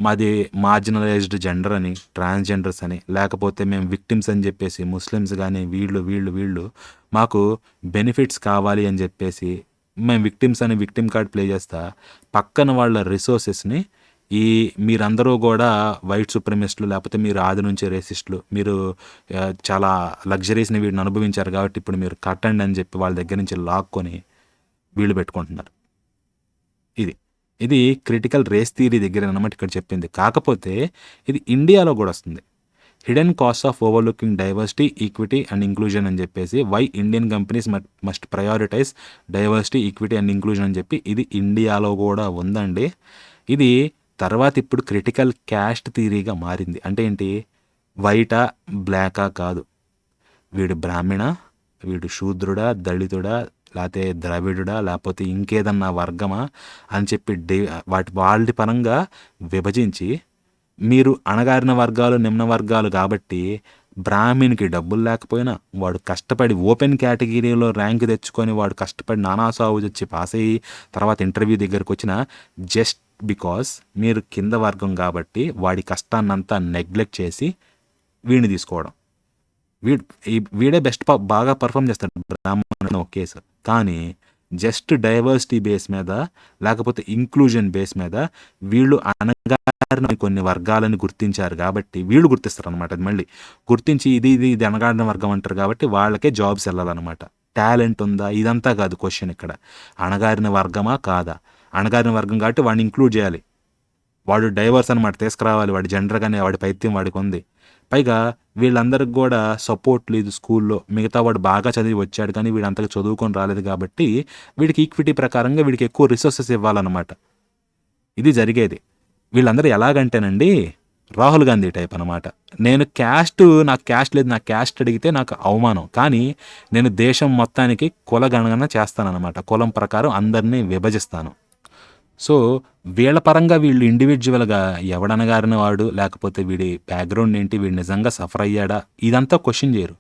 మాది మార్జినలైజ్డ్ జెండర్ అని, ట్రాన్స్జెండర్స్ అని, లేకపోతే మేము విక్టిమ్స్ అని చెప్పేసి ముస్లిమ్స్ కానీ వీళ్ళు మాకు బెనిఫిట్స్ కావాలి అని చెప్పేసి మేము విక్టిమ్స్ అని విక్టిమ్ కార్డ్ ప్లే చేస్తా పక్కన వాళ్ళ రిసోర్సెస్ని మీరందరూ కూడా వైట్ సుప్రమిస్టులు, లేకపోతే మీరు ఆది నుంచి రేసిస్టులు, మీరు చాలా లగ్జరీస్ని వీడిని అనుభవించారు కాబట్టి ఇప్పుడు మీరు కట్టండి అని చెప్పి వాళ్ళ దగ్గర నుంచి లాక్కొని వీళ్ళు పెట్టుకుంటున్నారు. ఇది క్రిటికల్ రేస్ థియరీ దగ్గర అన్నమాట ఇక్కడ చెప్పింది. కాకపోతే ఇది ఇండియాలో కూడా వస్తుంది. Hidden cost of overlooking diversity, equity and inclusion అని చెప్పేసి why Indian companies must prioritise diversity, equity and inclusion అని చెప్పి ఇది ఇండియాలో కూడా ఉందండి. ఇది తర్వాత ఇప్పుడు క్రిటికల్ క్యాస్ట్ థియరీగా మారింది. అంటే ఏంటి? వైటా బ్లాకా కాదు, వీడు బ్రాహ్మణ, వీడు శూద్రుడా, దళితుడా, లేకపోతే ద్రవిడుడా, లేకపోతే ఇంకేదన్నా వర్గమా అని చెప్పి వాళ్ళ పరంగా విభజించి మీరు అణగారిన వర్గాలు, నిమ్న వర్గాలు కాబట్టి బ్రాహ్మణునికి డబ్బులు లేకపోయినా వాడు కష్టపడి ఓపెన్ కేటగిరీలో ర్యాంక్ తెచ్చుకొని వాడు కష్టపడి నానా సాగు వచ్చి పాస్ అయ్యి తర్వాత ఇంటర్వ్యూ దగ్గరకు వచ్చిన జస్ట్ బికాస్ మీరు కింద వర్గం కాబట్టి వాడి కష్టాన్నంతా నెగ్లెక్ట్ చేసి వీడిని తీసుకోవడం. వీడే బెస్ట్ బాగా పర్ఫామ్ చేస్తాడు బ్రాహ్మణ ఒక కేసు, కానీ జస్ట్ డైవర్సిటీ బేస్ మీద లేకపోతే ఇంక్లూజన్ బేస్ మీద వీళ్ళు అణగారిన కొన్ని వర్గాలను గుర్తించారు కాబట్టి వీళ్ళు గుర్తిస్తారు అనమాట. అది మళ్ళీ గుర్తించి ఇది అణగారిన వర్గం అంటారు కాబట్టి వాళ్ళకే జాబ్స్ వెళ్ళాలన్నమాట. టాలెంట్ ఉందా ఇదంతా కాదు క్వశ్చన్ ఇక్కడ. అణగారిన వర్గమా కాదా? అణగారిన వర్గం కాబట్టి వాడిని ఇంక్లూడ్ చేయాలి, వాడు డైవర్స్ అనమాట తీసుకురావాలి, వాడి జెండర్ కానీ వాడి పైత్యం వాడికి ఉంది. పైగా వీళ్ళందరికి కూడా సపోర్ట్ లేదు స్కూల్లో. మిగతా వాడు బాగా చదివి వచ్చాడు కానీ వీడు అంతగా చదువుకొని రాలేదు కాబట్టి వీడికి ఈక్విటీ ప్రకారంగా వీడికి ఎక్కువ రిసోర్సెస్ ఇవ్వాలన్నమాట. ఇది జరిగేది. వీళ్ళందరూ ఎలాగంటేనండి రాహుల్ గాంధీ టైప్ అనమాట. నాకు క్యాస్ట్ లేదు, నాకు క్యాస్ట్ అడిగితే నాకు అవమానం, కానీ నేను దేశం మొత్తానికి కులగణన చేస్తానన్నమాట. కులం ప్రకారం అందరినీ విభజిస్తాను. సో, వీళ్ళ పరంగా వీళ్ళు ఇండివిడ్యువల్‌గా ఎవడనగారిన వాడు, లేకపోతే వీడి బ్యాక్‌గ్రౌండ్ ఏంటి, వీడు నిజంగా సఫర్ అయ్యాడా, ఇదంతా క్వెషన్ చేయరు.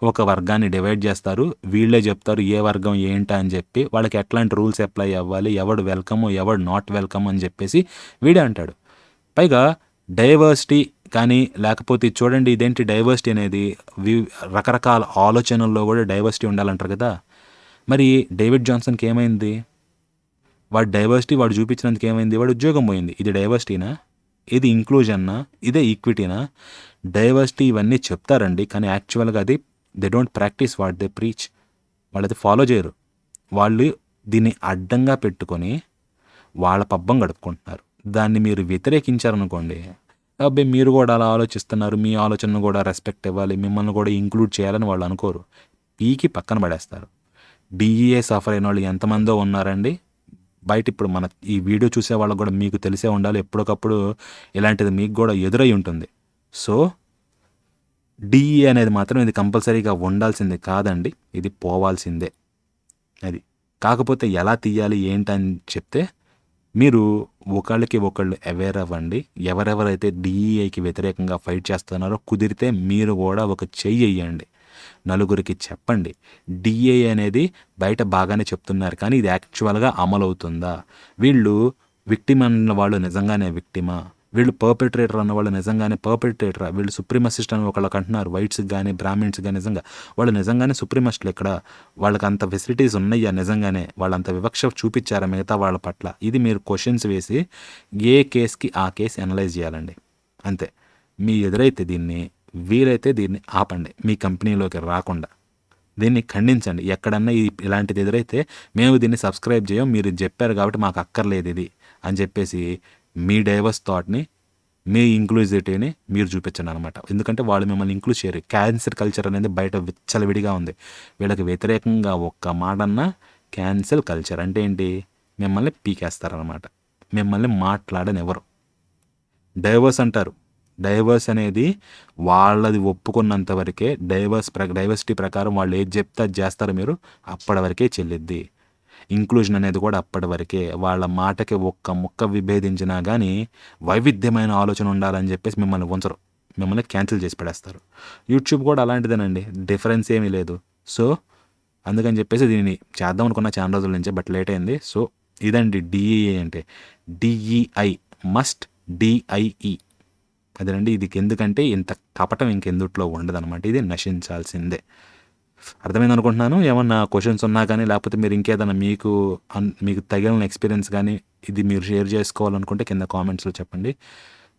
ఒక వర్గాన్ని డివైడ్ చేస్తారు. వీళ్ళే చెప్తారు ఏ వర్గం ఏంటా అని చెప్పి, వాళ్ళకి ఎట్లాంటి రూల్స్ అప్లై అవ్వాలి, ఎవడు వెల్కమ్, ఎవడు నాట్ వెల్కమ్ అని చెప్పేసి వీడే అంటాడు. పైగా డైవర్సిటీ కానీ, లేకపోతే ఇది చూడండి ఇదేంటి డైవర్సిటీ అనేది, రకరకాల ఆలోచనల్లో కూడా డైవర్సిటీ ఉండాలంటారు కదా! మరి డేవిడ్ జాన్సన్‌కి ఏమైంది? వాడు డైవర్సిటీ వాడు చూపించినందుకు ఏమైంది? వాడి ఉద్యోగం పోయింది. ఇది డైవర్సిటీనా? ఇది ఇంక్లూజన్నా? ఇదే ఈక్విటీనా? డైవర్సిటీ ఇవన్నీ చెప్తారండి. కానీ యాక్చువల్‌గా అది they don't practice what they preach. వాళ్ళది ఫాలో చేయరు. వాళ్ళు దీన్ని అడ్డంగా పెట్టుకొని వాళ్ళ పబ్బం గడుపుకుంటున్నారు. దాన్ని మీరు వ్యతిరేకించారనుకోండి, అబ్బే మీరు కూడా అలా ఆలోచిస్తున్నారు, మీ ఆలోచనను కూడా రెస్పెక్ట్ ఇవ్వాలి, మిమ్మల్ని కూడా ఇంక్లూడ్ చేయాలని వాళ్ళు అనుకోరు. పీకి పక్కన పడేస్తారు. డీఈఏ సఫర్ అయిన వాళ్ళు ఎంతమందో ఉన్నారండి. బయట ఇప్పుడు మన ఈ వీడియో చూసే వాళ్ళకి కూడా మీకు తెలిసే ఉండాలి. ఎప్పటికప్పుడు ఇలాంటిది మీకు కూడా ఎదురై ఉంటుంది. సో, డీఈఏ అనేది మాత్రం ఇది కంపల్సరీగా ఉండాల్సిందే కాదండి. ఇది పోవాల్సిందే. అది. కాకపోతే ఎలా తీయాలి ఏంటని చెప్తే, మీరు ఒకళ్ళకి ఒకళ్ళు అవేర్ అవ్వండి. ఎవరెవరైతే డీఈఏకి వ్యతిరేకంగా ఫైట్ చేస్తున్నారో కుదిరితే మీరు కూడా ఒక చెయ్యి ఎయ్యండి. నలుగురికి చెప్పండి. డీఏ అనేది బయట బాగానే చెప్తున్నారు కానీ ఇది యాక్చువల్‌గా అమలవుతుందా? వీళ్ళు విక్టిమ్ అన్న వాళ్ళు నిజంగానే విక్టిమా? వీళ్ళు పర్పెట్రేటర్ అన్న వాళ్ళు నిజంగానే పర్పెట్రేటరా? వీళ్ళు సుప్రీమసిస్ట్ అని ఒకళ్ళకి అంటున్నారు. వైట్స్‌కి గానీ, బ్రాహ్మిన్స్‌కి గానీ నిజంగా. వాళ్ళు నిజంగానే సుప్రీమస్టులు ఇక్కడ? వాళ్ళకి అంత ఫెసిలిటీస్ ఉన్నాయా నిజంగానే? వాళ్ళంత వివక్ష చూపిచ్చారా మిగతా వాళ్ళ పట్ల? ఇది మీరు క్వెషన్స్ వేసి ఏ కేస్‌కి ఆ కేస్ అనలైజ్ చేయాలండి. అంతే. మీ ఎదురైతే దీన్ని వీలైతే దీన్ని ఆపండి. మీ కంపెనీలోకి రాకుండా. దీన్ని ఖండించండి. ఎక్కడన్నా ఇలాంటిది ఎదురైతే మేము దీన్ని సబ్స్క్రైబ్ చేయం. మీరు ఇది చెప్పారు కాబట్టి మాకు అక్కర్లేదు ఇది అని చెప్పేసి మీ డైవర్స్ థాట్‌ని, మీ ఇంక్లూజివిటీని మీరు చూపించండి అనమాట. ఎందుకంటే వాళ్ళు మిమ్మల్ని ఇంక్లూడ్ చేయరు. క్యాన్సర్ కల్చర్ అనేది బయట విచ్చలవిడిగా ఉంది. వీళ్ళకి వ్యతిరేకంగా ఒక్క మాటన్నా క్యాన్సల్ కల్చర్ అంటే ఏంటి? మిమ్మల్ని పీకేస్తారనమాట. మిమ్మల్ని మాట్లాడనివ్వరు. డైవర్స్ అంటారు. డైవర్స్ అనేది వాళ్ళది ఒప్పుకున్నంత వరకే డైవర్సిటీ ప్రకారం వాళ్ళు ఏది చెప్తే అది చేస్తారు మీరు. అప్పటి వరకే చెల్లిద్ది. ఇంక్లూజన్ అనేది కూడా అప్పటి వరకే. వాళ్ళ మాటకి ఒక్క ముక్క విభేదించినా గానీ వైవిధ్యమైన ఆలోచన ఉండాలని చెప్పేసి మిమ్మల్ని ఉంచరు. మిమ్మల్ని క్యాన్సిల్ చేసి పడేస్తారు. యూట్యూబ్ కూడా అలాంటిదేనండి. డిఫరెన్స్ ఏమీ లేదు. సో, అందుకని చెప్పేసి దీన్ని చేద్దాం అనుకున్న చాలా రోజుల నుంచే బట్ లేట్ అయింది. సో, ఇదండి డీఈఏ అంటే. డీఈఐ మస్ట్ డిఐఈ. అదేనండి. ఇది ఎందుకంటే ఇంత కపటం ఇంకెందుట్లో ఉండదనమాట. ఇది నశించాల్సిందే. అర్థమైందనుకుంటున్నాను. ఏమన్నా క్వెషన్స్ ఉన్నా కానీ, లేకపోతే మీరు ఇంకేదన్నా మీకు తగిలిన ఎక్స్‌పీరియన్స్ గానీ, ఇది మీరు షేర్ చేసుకోవాలనుకుంటే కింద కామెంట్స్‌లో చెప్పండి.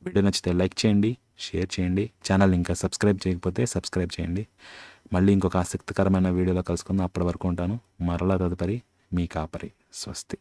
వీడియో నచ్చితే లైక్ చేయండి, షేర్ చేయండి. ఛానల్‌ని ఇంకా సబ్స్క్రైబ్ చేయకపోతే సబ్స్క్రైబ్ చేయండి. మళ్ళీ ఇంకొక ఆసక్తికరమైన వీడియోలో కలుసుకుందాం. అప్పటి వరకు ఉంటాను. మరలా తదుపరి మీ కాపరి. స్వస్తి.